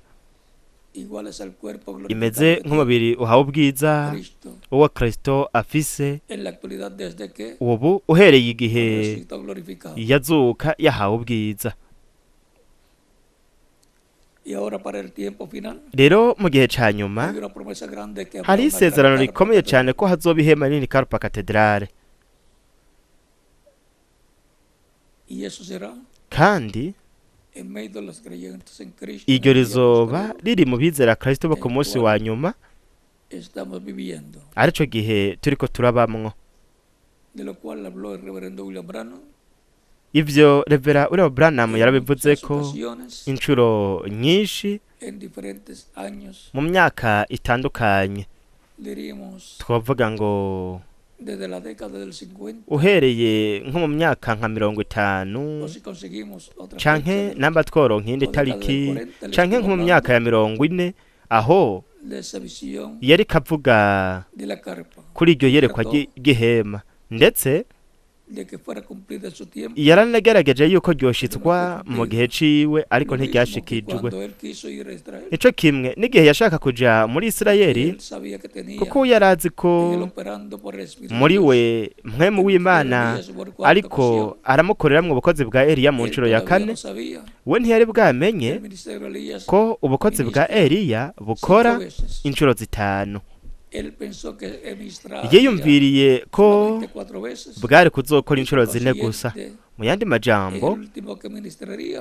imeze nk'umubiri uhawe ubwiza uwo Kristo afise ubu uhereye igihe yazuka yahawe ubwiza. Rero mu gihe ca nyuma hari isezerano rikomeye cyane ko hazoba ihema rinini Karupa Katedrale, kandi iryo rizoba riri mu bizera Kristo bo ku munsi wa nyuma, arico gihe turiko turabamwo. Ivyo Revera William Branham yarabivuze ko inshuro nyinshi mu myaka itandukanye. Twavuga ngo uhereye nko mu myaka nka 50 canke namba tworonka indi tariki canke nko mu myaka ya 40, aho yari kavuga kuri iryo yerekwa ry'ihema, ndetse yaranagerageje yuko ryoshitswa mu gihe ciwe, ariko ntiryashikijwe. Ico kimwe n'igihe yashaka kuja muri Isirayeli, kuko yarazi ko muri we mpwemu w'Imana ariko aramukoreramwo ubukozi bwa Eliya mu ncuro ya 4, we ntiyari bwamenye ko ubukozi bwa Eliya bukora incuro 5. Yiyumviriye ko bwari kuzokora incuro 4 gusa. Mu yandi majambo,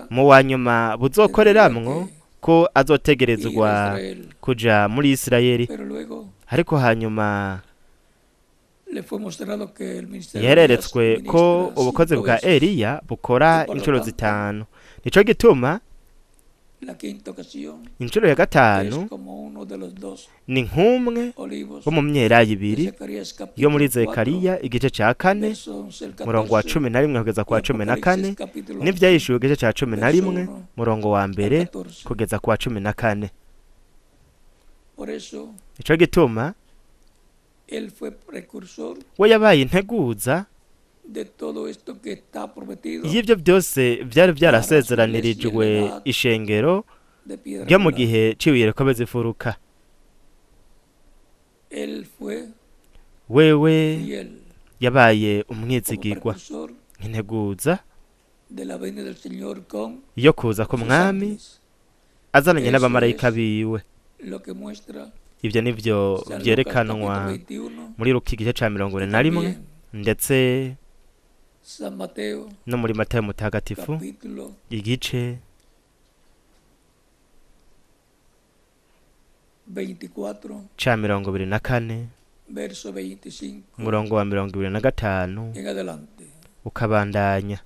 mu wanyuma buzokoreramwo ko azotegerezwa kuja muri Isirayeli, ariko hanyuma yereretswe ko ubukozi bwa Eliya bukora incuro 5. Nico gituma incuro ya 5 ni nk'umwe wo mu myelayi 2 yo muri Zekariya igice ca 4 murongo wa 11 kugeza kwa 14, n'ivyayishuwe igice ca 11 murongo wa 1 kugeza kwa 14. Ico gituma we yabaye integuza y'ibyo byose byari byarasezeranirijwe ishengero ryo mu gihe ciwiye ko bezifuruka. Wewe yabaye umwizigirwa nk'integuza yo kuza ku mwami azananye n'abamarayika biwe. ibyo nivyo byerekanwa muri Luka igice ca 41 ndetse no muri Matayo mutagatifu igice 24 ca 24 verso 25 umurongo wa 25 en adelante. ukabandanya.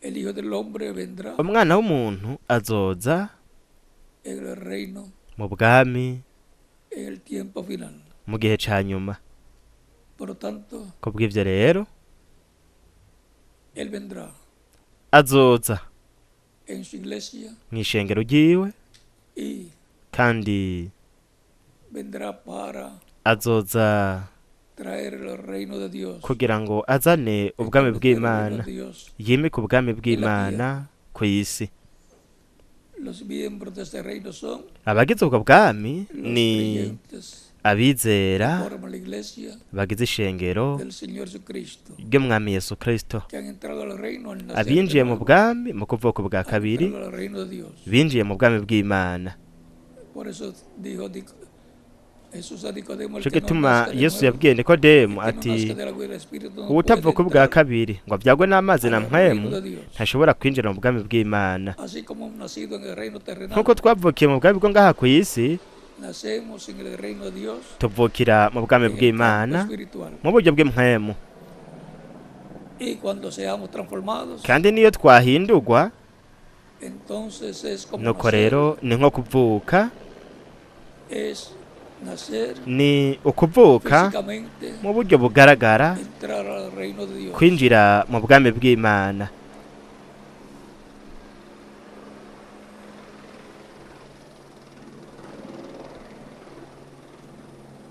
El Hijo del Hombre vendrá Umwana w'umuntu azoza en el reino mu bwami en el tiempo final. mu gihe ca nyuma. Por lo tanto, Kubw'ivyo rero Él vendrá azoza en su iglesia mw'ishengero ryiwe y kandi vendrá para azoza traer el reino de Dios. kugira ngo azane ubwami bw'Imana, yimike ubwami bw'Imana ku isi. Los miembros de este reino son Abagize ubwo bwami los ni creyentes abizera que forman la iglesia bagize ishengero del Señor Jesucristo, ry'umwami Yesu Kristo, que han entrado al reino al nacer abinjiye de mu nuevo, bwami mu kuvuka bwa han kabiri, entrado al reino de Dios. binjiye mu bwami bw'Imana. Por eso dijo Jesús a Nicodemo, el Cyo que no gituma nazca de Yesu nuevo, yabwiye Nikodemu el que no ati nazca del agua y del Espíritu no uwutavuka puede ubwa entrar kabiri ngo abyagwe n'amazi na al reino mpwemu de Dios. ntashobora kwinjira mu bwami bw'Imana. Así como hemos nacido en el reino terrenal, Nk'uko twavukiye mu bwami bwo ngaha ku isi, nacemos en el reino de Dios, tuvukira mu bwami en el campo bw'Imana espiritual. mu buryo bw'impwemu. Y cuando seamos transformados, Kandi niyo twahindurwa, entonces es como nuko nacer, rero ni nko kuvuka, es nacer ni ukuvuka físicamente, mu buryo bugaragara, entrar al reino de Dios. kwinjira mu bwami bw'Imana.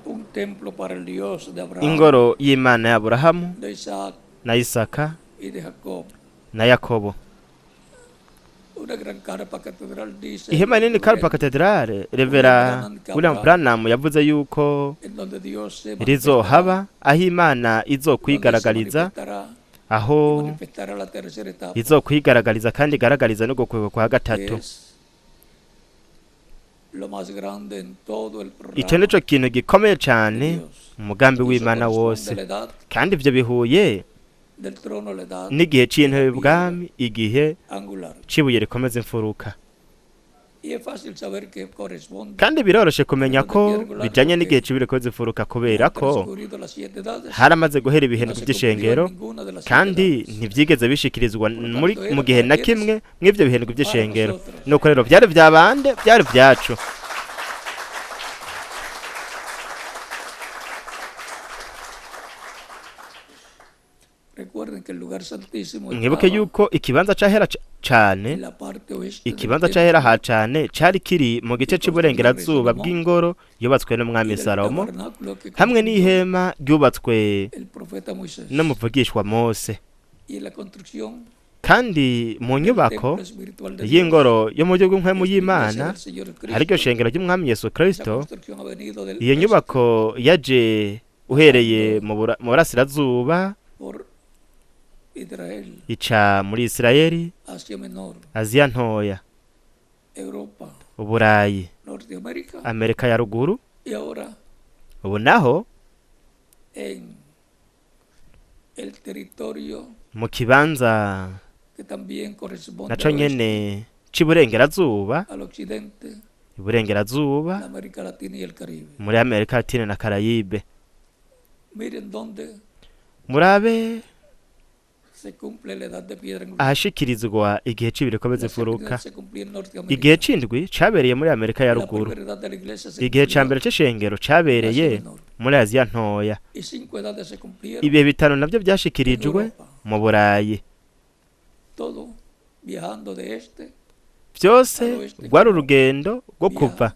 Un templo para el Dios de Abraham, Ingoro y'Imana ya Aburahamu de Isaac na Isaka y de Jacob. na Yakobo. Una gran carpa catedral dice Ihema nini Karpa Katedrale, Revera William Branham yavuze yuko en donde Dios se rizohaba aho Imana izokwigaragariza, aho manifestará la tercera etapa, izokwigaragariza kandi igaragariza no gukwego kwa que gatatu. es lo más grande en todo el Ico programa nico kintu gikomeye de cane Dios. mu mugambi Y eso w'Imana corresponde wose, a la edad kandi ivyo bihuye del trono, la edad n'igihe c'intebe y'ubwami, igihe angular. c'ibuye rikomeza imfuruka. Y es fácil saber que corresponde Kandi biroroshe kumenya ko bijanye n'igihe c'ibire rikomeza imfuruka, kubera ko transcurrido las 7 edades, haramaze guhera ibihendo no se by'ishengero, cumplió ninguna de las 7 kandi edades. ntivyigeze bishikirizwa mu gihe na kimwe mw'ivyo bihendwe by'ishengero. Nuko rero vyari vyabande, vyari vyacu. Recuerden que el lugar santísimo Mwibuke estaba yuko ikibanza cahera cane, en la parte oeste del ikibanza templo cahera ha cane cari kiri mu gice c'iburengerazuba bw'ingoro yubatswe n'umwami y del Salomo, tabernáculo que hamwe construyó n'ihema ryubatswe el profeta Moisés. n'umuvugishwa Mose. Y la construcción Kandi mu del nyubako templo espiritual de Dios, y'ingoro yo mu buryo bw'impwemu esta iglesia y'Imana, del Señor Cristo, hari iryo shengero ry'umwami Yesu esa Kristo. construcción ha venido del Iyo este nyubako yaje uhereye mu burasirazuba, por Israel, ica muri Isirayeli, Asia Menor, Aziya ntoya, Europa, Uburayi, Norteamérica Amerika ya ruguru, y ahora ubu naho en el territorio mu kibanza que también corresponde naco al oeste, nyene c'iburengerazuba, al occidente, la iburengerazuba América Latina y el Caribe. muri Amerika Latine na Karayibe. Miren dónde Murabe se cumple la edad de piedra angular. ahashikirizwa igihe c'ibire komeza La segunda imfuruka. se cumplía en Norteamérica. Igihe c'indwi cabereye muri Amerika ya La ruguru. primera edad de la iglesia se Igihe ca cumplió mbere c'ishengero cabereye muri Aziya ntoya. y 5 edades se cumplieron. Ibihe bitanu navyo vyashikirijwe mu Burayi. Todo viajando de este, Vyose rwari urugendo rwo kuva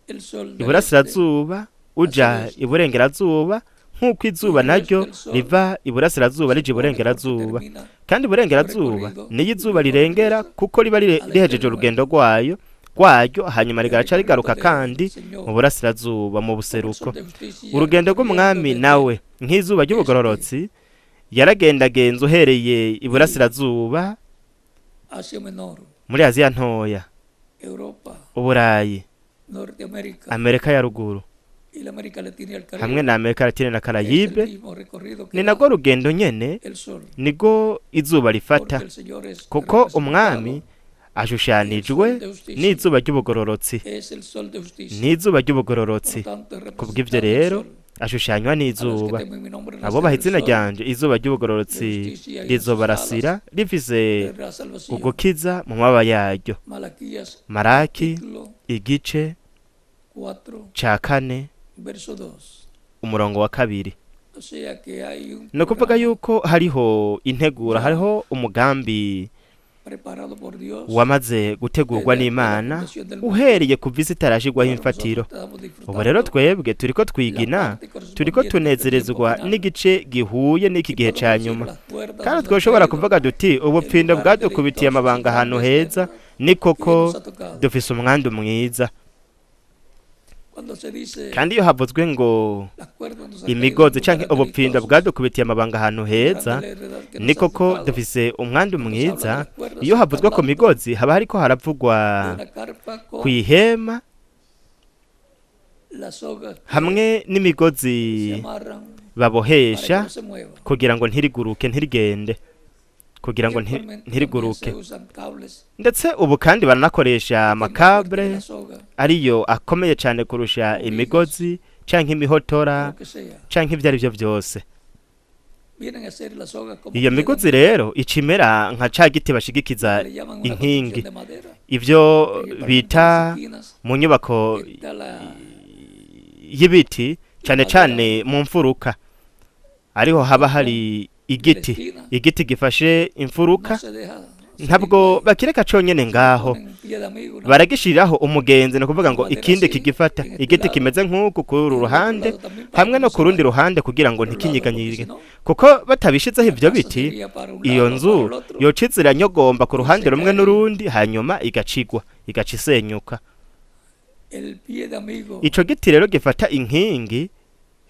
el sol del este, iburasirazuba uja iburengerazuba, nk'uko izuba naryo riva iburasirazuba rija iburengerazuba. termina Kandi iburengerazuba niyo izuba rirengera, kuko riba rihejeje urugendo rwaryo, hanyuma rigaca rigaruka kandi mu burasirazuba, mu buseruko. Urugendo rw'umwami nawe nk'izuba ry'ubugororotsi yaragendagenza uhereye iburasirazuba, Asia Menor, muri Aziya ntoya, Europa, Uburayi, Norteamérica Amerika ya ruguru y la América Latina y el hamwe Caribe na Amerika Latine na es el Karayibe mismo recorrido que ni da nagwo rugendo nyene el sol, nigo izuba porque rifata el Señor es kuko umwami representado, ashushanijwe n'izuba ry'ubugororotsi es el sol de justicia, n'izuba por ry'ubugororotsi tanto es kubw'ivyo representado el rero sol. ashushanywa A los que n'izuba temen mi nombre abo nacerá baha el izina sol ryanje izuba de ry'ubugororotsi justicia y en sus rizobarasira alas rifise tendrá salvación. ugukiza mu mababa yaryo. Malaquías Maraki capítulo igice 4 ca kane verso 2. umurongo wa kabiri. O sea que hay un Ni ukuvuga programa yuko hariho integura, Ya. hariho umugambi preparado por Dios wamaze gutegurwa desde n'Imana la fundación del mundo. uhereye kuva isi itarashirwaho Ahora imfatiro. nosotros estamos disfrutando Ubu rero twebwe turiko la twigina, parte turiko correspondiente del tunezerezwa tiempo final. n'igice gihuye n'iki Y gihe podemos ca decir, nyuma. las cuerdas Kandi nos han twoshobora traído kuvuga duti ubupfindo el lugar bwadukubitiye amabanga ahantu heza, ni que koko nos ha tocado. dufise umwandu mwiza. Cuando se dice Kandi iyo havuzwe ngo las cuerdas nos han imigozi traído canke lugares ubupfindo deleitosos, bwadukubitiye amabanga ahantu heza, grande la heredad que ni nos ha koko tocado. dufise umwandu Cuando se habla de mwiza. las cuerdas, Iyo se havuzwe está ku hablando migozi haba hariko de haravugwa una carpa con kw'ihema las sogas que hamwe n'imigozi se amarran para que babohesha no se mueva. kugira ngo ntiriguruke ntirigende, kugira Y ngo actualmente también ntiriguruke. se usan cables Ndetse ubu kandi baranakoresha que más fuertes que amakabre la soga, ariyo akomeye cyane kurusha imigozi canke imihotora lo que sea. canke ivyo arivyo vyose. Vienen a ser la soga como Iyo piedra migozi rero icimera nka ca giti bashigikiza que le llaman una inkingi, construcción de madera, ivyo que lleva bita las esquinas, mu nyubako que está la y'ibiti cane cane mu mfuruka ariho haba hari igiti, igiti gifashe imfuruka no se deja ntabwo bakireka conyene ngaho, ponen pie de amigo, ¿no? baragishiriraho umugenzi, ni ukuvuga ngo ikindi kigifata igiti kimeze nk'uku kuri uru ruhande hamwe no ku rundi ruhande kugira ngo ntikinyiganyige, kuko batabishizeho ivyo biti iyo nzu yoca inzira nyogomba ku ruhande rumwe n'urundi hanyuma igacigwa igaca isenyuka. el pie de amigo Ico giti rero gifata inkingi,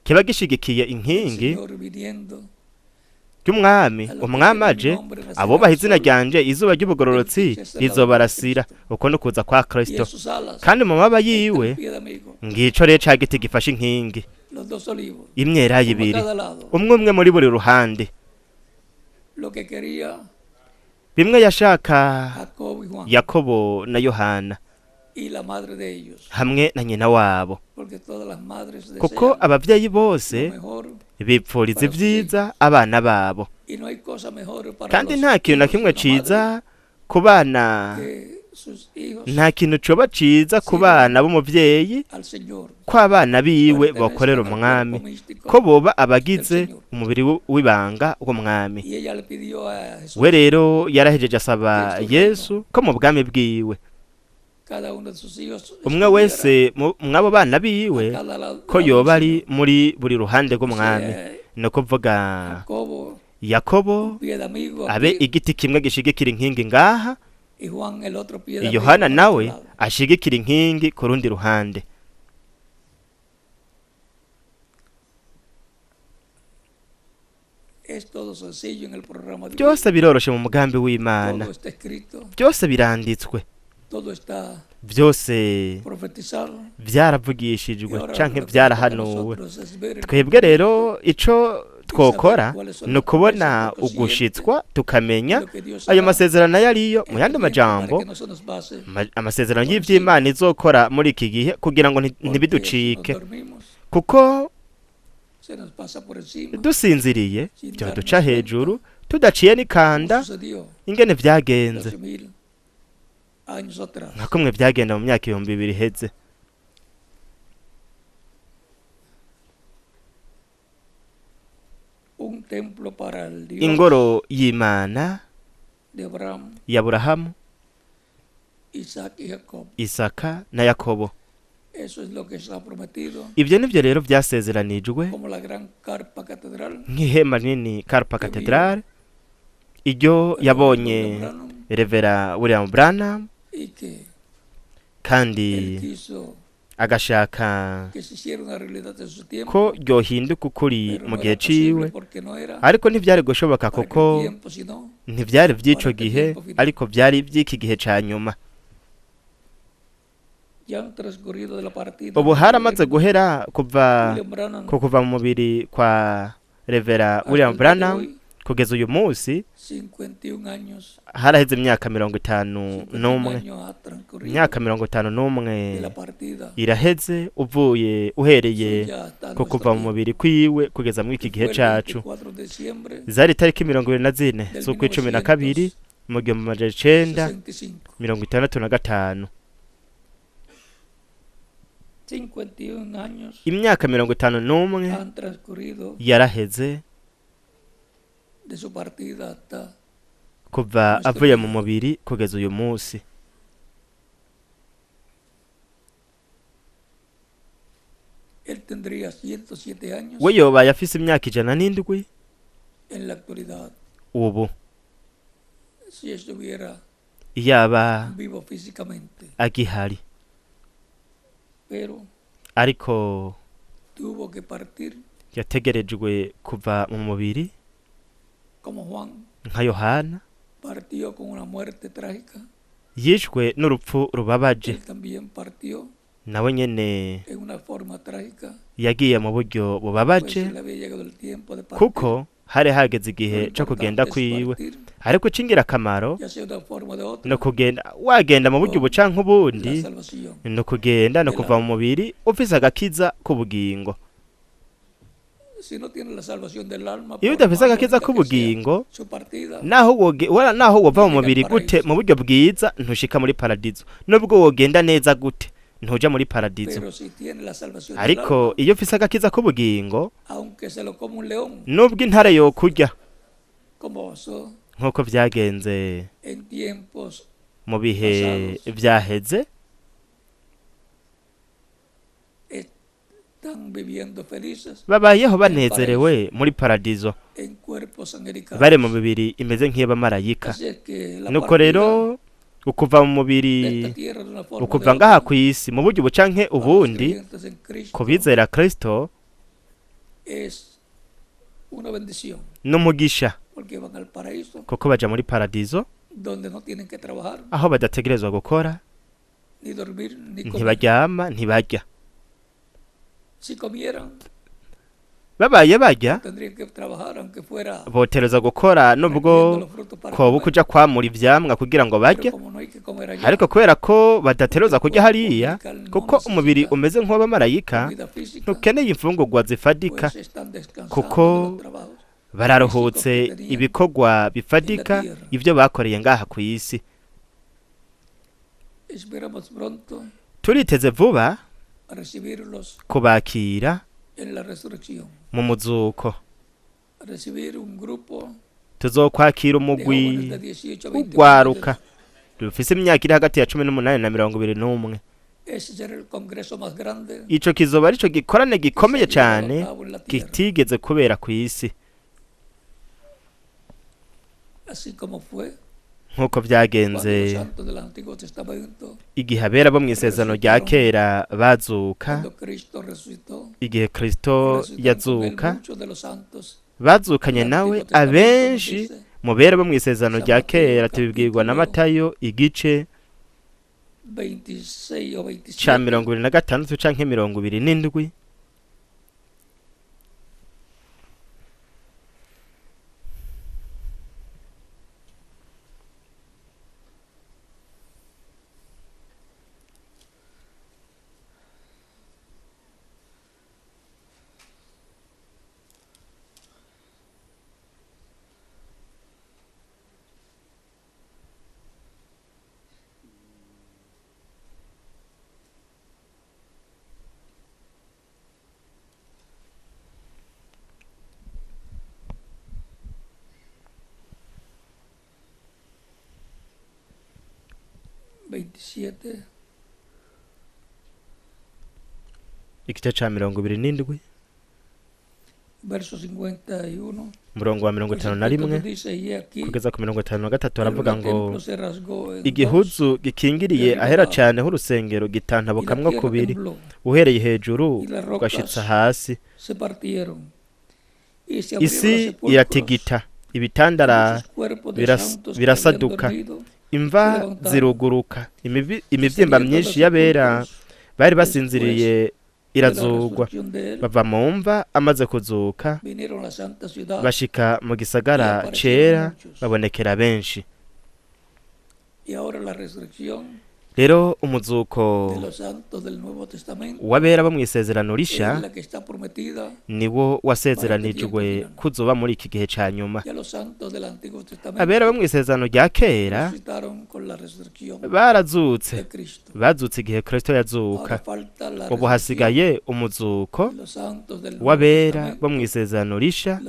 kiba gishigikiye del inkingi Señor viniendo ry'umwami. Umwami aje abubaha izina ryanje izuba ry'ubugororotsi rizobarasira, uko ni ukuza kwa y Kristo. en sus alas Kandi mu mababa está el yiwe pie de amigo, ngico rero ca giti gifashe inkingi, los dos olivos, imyelayo uno a ibiri, cada lado. umwe umwe muri buri ruhande. Lo que quería Bimwe yashaka Jacob y Juan Yakobo na Yohana y la madre de ellos, hamwe na nyina wabo, porque todas las madres kuko desean abavyeyi lo bose mejor bipfuriza ivyiza abana babo. y no hay cosa mejor para Kandi los nta kintu na hijos kimwe de una madre ciza ku bana, que sus hijos nta kintu coba ciza ku bana b'umuvyeyi al Señor ko abana biwe pertenezcan bokorera al umwami, cuerpo místico ko boba abagize del Señor. umubiri w'ibanga w'umwami. Y ella le pidió a Jesús We rero yarahejeje asaba Yesu ko mu bwami bwiwe cada uno de sus hijos umwe wese mw'abo bana biwe a cada lado ko del yoba ari Señor. muri buri ruhande O rw'umwami. sea, Ni ukuvuga Jacobo Yakobo pie de amigo abe aquí, igiti kimwe gishigikira inkingi ngaha, y Juan el otro pie de amigo Yohana por nawe otro lado. ashigikira inkingi ku rundi ruhande. Es todo sencillo en el programa divino. Byose biroroshe mu mugambi w'Imana, Todo está escrito, byose biranditswe, todo está byose profetizado. Y byaravugishijwe ahora canke lo que toca a byarahanuwe. nosotros es ver el Twebwe rero ico twokora ni ukubona ugushitswa tukamenya lo que Dios ayo hará masezerano ayo ariyo. en Mu yandi este tiempo majambo para que no se nos pase, amasezerano y'ivy'Imana izokora muri iki gihe kugira ngo porque si ntibiducike, nos dormimos, kuko se nos pasa por encima. dusinziriye byoduca hejuru tudaciye n'ikanda Como sucedió ingene vyagenze 12,000 años atrás. nka kumwe vyagenda mu myaka 2000 iheze. Un templo para el Dios Ingoro y'Imana de Abraham, ya Aburahamu, Isaac y Jacob. Isaka na Yakobo. Eso es lo que se ha prometido Ivyo nivyo rero vyasezeranijwe como la gran carpa catedral nk'ihema rinini Karpa Cathedral, iryo yabonye Branham, Revera William Branham, y que él kandi quiso agashaka que se hiciera una realidad en su tiempo, ko ryohinduka ukuri pero mu no gihe era posible ciwe, porque no era ariko ntivyari gushoboka para kuko aquel tiempo, sino ntivyari vy'ico gihe, ariko vyari vy'iki gihe ca nyuma. ubu haramaze guhera kuva mu mubiri kwa Revera William Branham kugeza uyu munsi haraheze imyaka 51. Imyaka 51 iraheze uhereye kuva mu mubiri kwiwe kugeza muri iki gihe cacu. Zari tariki 24 z'ukwicumi na kabiri mu 1965. Imyaka 51 yaraheze kuva avuye mu mubiri kugeza uyu munsi. We yoba yafise imyaka 107 ubu yaba agihari, ariko yategerejwe kuva mu mubiri nka Yohana yishwe n'urupfu rubabaje. Nawe nyene yagiye mu buryo bubabaje kuko hari hageze igihe cyo kugenda kwiwe, ariko cingira akamaro no kugenda wagenda mu buryo bucanka ubundi no kugenda no kuva mu mubiri ufise agakiza k'ubugingo. Iyo udafise agakiza k'ubugingo naho wova mu mubiri gute mu buryo bwiza ntushika muri paradizo, nubwo wogenda neza gute ntuja muri paradizo. Ariko iyo ufise agakiza k'ubugingo nubwo intare yokurya, nk'uko vyagenze mu bihe vyaheze, babayeho banezerewe muri paradizo bare mu mibiri imeze nk'iy'abamarayika. Nuko rero ukuva mu mubiri ukuva ngaha ku isi mu buryo bucanke ubundi kubizera Kristo n'umugisha, kuko baja muri paradizo aho badategerezwa gukora, ntibaryama, ntibarya. Babaye barya botereza gukora nubwo koba kuja kwamura ivyamwa kugira ngo barye, ariko kubera ko badatereza kurya hariya kuko umubiri umeze nk'uw'abamarayika ntukeneye imfungurwa zifadika, kuko bararuhutse ibikorwa bifadika ivyo bakoreye ngaha ku isi. Turiteze vuba kubakira mu muzuko. Tuzokwakira umugwi w'ugwaruka rufise imyaka iri hagati ya 18 na 21. Ico kizoba arico gikorane gikomeye cyane kitigeze kubera ku isi. Nk'uko vyagenze igihe abera bo mw'isezerano rya kera bazuka, igihe Kristo yazuka bazukanye nawe abenshi mu bera bo mw'isezerano rya kera. Tubibwirwa na Matayo igice ca 26 canke 27. Igice ca 27 murongo wa 51 kugeza ku 53 aravuga ngo igihuzu gikingiriye ahera cyane h'urusengero gitantabukamwo kubiri uhereye hejuru ugashitsa hasi. Isi iratigita, ibitandara birasaduka, imva ziruguruka, imivyimba myinshi y'abera bari basinziriye irazugwa bava mu mva amaze kuzuka bashika mu gisagara cera babonekera benshi. Rero umuzuko wabera bo mw'isezerano risha niwo wasezeranijwe kuzoba muri iki gihe ca nyuma. Abera bo mw'isezerano rya kera barazutse igihe Kristo yazuka. Ubu hasigaye umuzuko wabera bo mw'isezerano risha,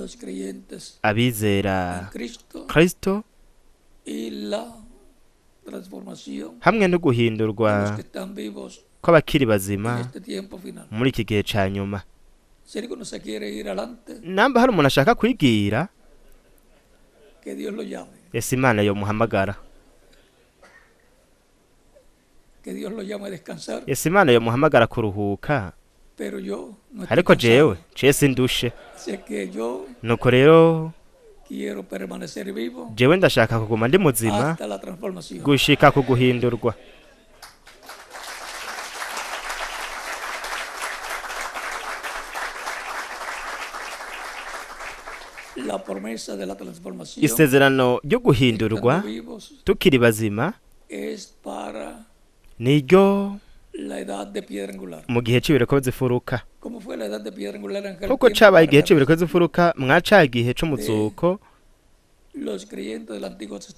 abizera Kristo hamwe no guhindurwa kw'abakiri bazima muri iki gihe ca nyuma. Namba hari umuntu ashaka kwigira, ese Imana yomuhamagara, ese Imana yomuhamagara kuruhuka. Ariko jewe sindushe, nuko rero jewe ndashaka kuguma ndi muzima gushika ku guhindurwa. Isezerano ryo guhindurwa tukiri bazima niryo mu gihe c'ibireko z'ifuruka. Kuko cabaye igihe c'ibireko z'ifuruka mwaca igihe c'umuzuko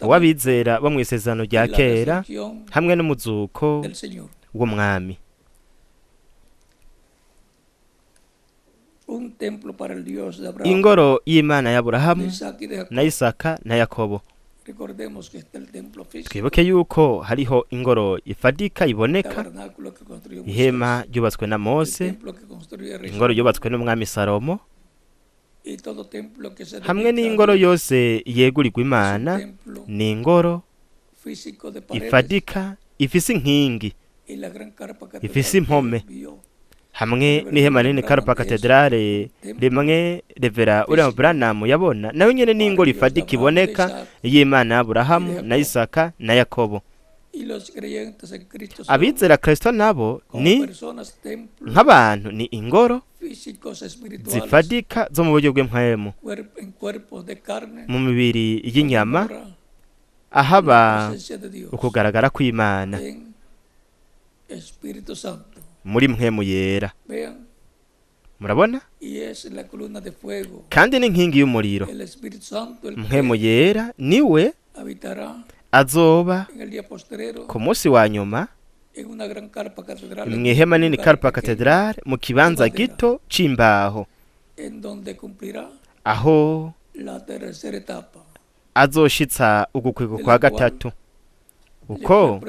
w'abizera bo mw'isezerano rya kera hamwe n'umuzuko w'umwami. Ingoro y'Imana y'Aburahamu na Isaka na Yakobo. Twibuke yuko hariho ingoro ifadika iboneka, ihema ryubatswe na Mose, ingoro yubatswe n'umwami Salomo, hamwe n'ingoro yose yegurirwa Imana. Ni ingoro ifadika ifise inkingi, ifise impome, hamwe n'ihema rinini Karpa Katedrale rimwe Revera William Branham yabona. Nawe nyene ni ingoro ifadika iboneka y'Imana y'Aburahamu na Isaka na Yakobo. Abizera Kristo nabo ni nk'abantu, ni ingoro zifadika zo mu buryo bw'impwemu, mu mibiri y'inyama, ahaba ukugaragara kw'Imana muri mpwemu yera. Murabona? Kandi n'inkingi y'umuriro. Mpwemu yera niwe azoba ku munsi wa nyuma mw'ihema nini Karpa Katedrale, mu kibanza gito c'imbaho, aho azoshitsa ugukwego kwa gatatu. Uko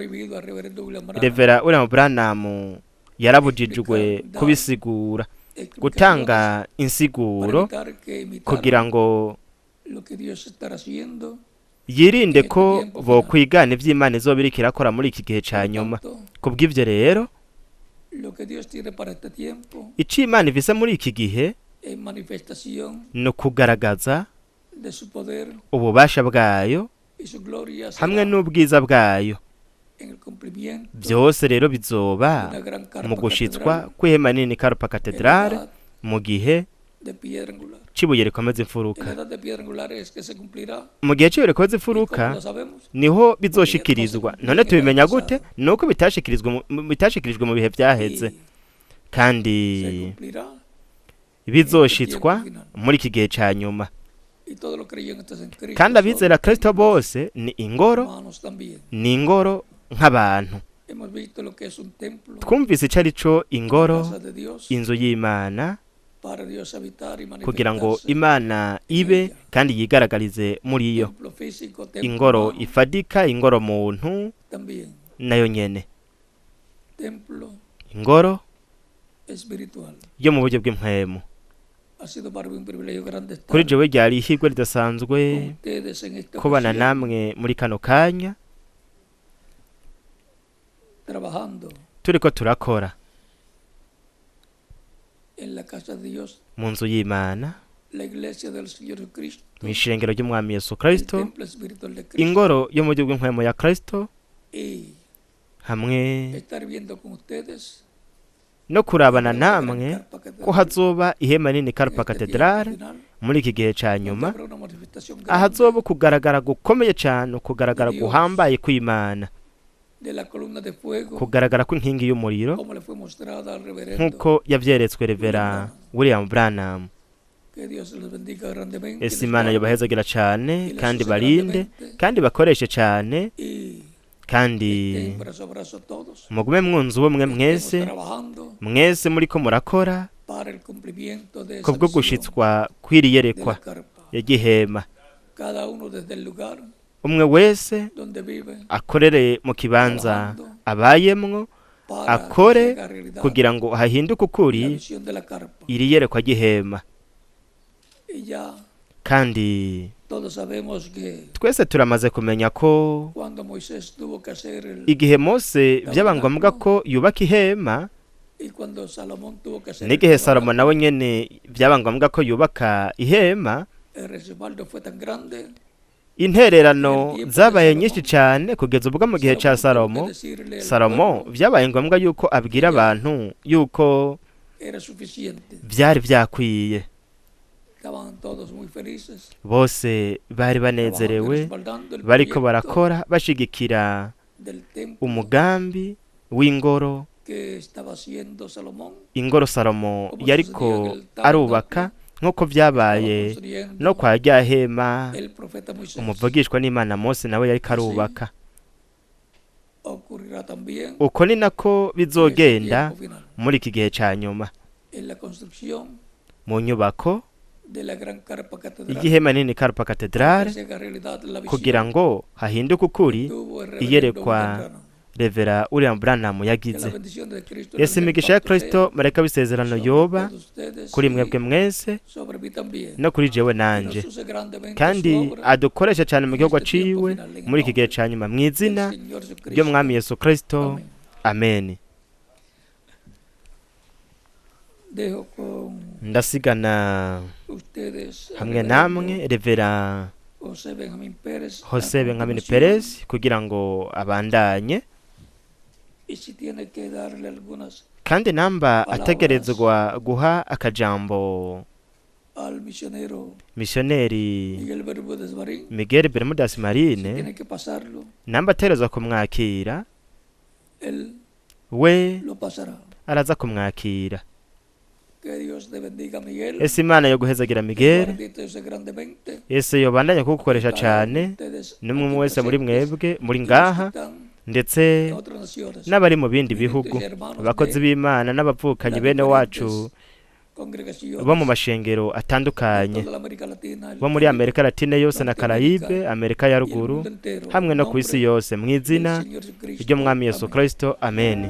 Revera William Branham yarabujijwe kubisigura, gutanga insiguro kugira ngo yirinde ko bokwigana ivy'Imana izoba iriko irakora muri iki gihe ca nyuma. Kubw'ivyo rero ico Imana ifise muri iki gihe ni ukugaragaza ububasha bwayo hamwe n'ubwiza bwayo. Byose rero bizoba mu gushitswa kw'ihema nini Karpa Katedrale mu gihe cibuye rikomeza imfuruka. Mu gihe cibuye rikomeza imfuruka niho bizoshikirizwa. None tubimenya gute? Nuko bitashikirijwe mu bihe vyaheze, kandi bizoshitswa muri iki gihe ca nyuma. Kandi abizera Kristo bose ni ingoro nk'abantu. Twumvise ico arico ingoro, inzu y'Imana, kugira ngo Imana ibe kandi yigaragarize muri iyo. Ingoro ifadika, ingoro muntu nayo nyene, ingoro yo mu buryo bw'impwemu. Kuri jewe ryari ihirwe ridasanzwe kubana namwe muri kano kanya turiko turakora mu nzu y'Imana, mw'ishengero ry'umwami Yesu Kristo, ingoro yo mu buryo bw'impwemu ya Kristo, hamwe no kurabana namwe ko hazoba ihema nini Karpa Cathedrale muri iki gihe ca nyuma, ahazoba kugaragara gukomeye cyane, kugaragara guhambaye kw'Imana, kugaragara kw'inkingi y'umuriro nk'uko yavyeretswe Revera William Branham. Ese Imana yobahezagira cyane kandi barinde kandi bakoreshe cyane, kandi mugume mwunze ubumwe mwese muriko murakora kubwo gushitswa kw'iriyerekwa y'igihema. Umwe wese akorere mu kibanza abayemwo, akore kugira ngo hahinduke ukuri iriyerekwa ry'ihema. Kandi twese turamaze kumenya ko igihe Mose byaba ngombwa ko yubaka ihema, n'igihe Salomo nawe nyene byaba ngombwa ko yubaka ihema, intererano zabaye nyinshi cyane kugeza ubwo mu gihe ca Salomo byabaye ngombwa yuko abwira abantu yuko byari byakwiye. Bose bari banezerewe, bariko barakora bashigikira umugambi w'ingoro, ingoro Salomo yariko arubaka, nk'uko byabaye no kwa rya hema umuvugishwa n'Imana Mose nawe yariko arubaka. Uko ni nako bizogenda muri iki gihe ca nyuma mu nyubako igihema nini Karpa Cathedrale, kugira ngo hahinduke ukuri iyerekwa Revera William Branham yagize. Yesu imigisha ya Kristo mareka bisezerano yoba kuri mwebwe mwese no kuri jewe nanje, kandi adukoresha cyane mu gihugu ciwe muri iki gihe ca nyuma, mw'izina ry'Umwami Yesu Kristo, amen. Ndasigana hamwe namwe Revera Jose Benjamin Perez kugira ngo abandanye, kandi namba ategerezwa guha akajambo misioneri Miguel Bermudez Marine, namba ategerezwa kumwakira, we araza kumwakira. Ese Imana yo guhezagira Miguel, ese yobandanya kugukoresha cyane n'umwe wese muri mwebwe muri ngaha, ndetse n'abari mu bindi bihugu, abakozi b'Imana n'abavukanyi bene wacu bo mu mashengero atandukanye, bo muri Amerika Latine yose na Karayibe, Amerika ya ruguru, hamwe no ku isi yose, mw'izina ry'Umwami Yesu Kristo, amen.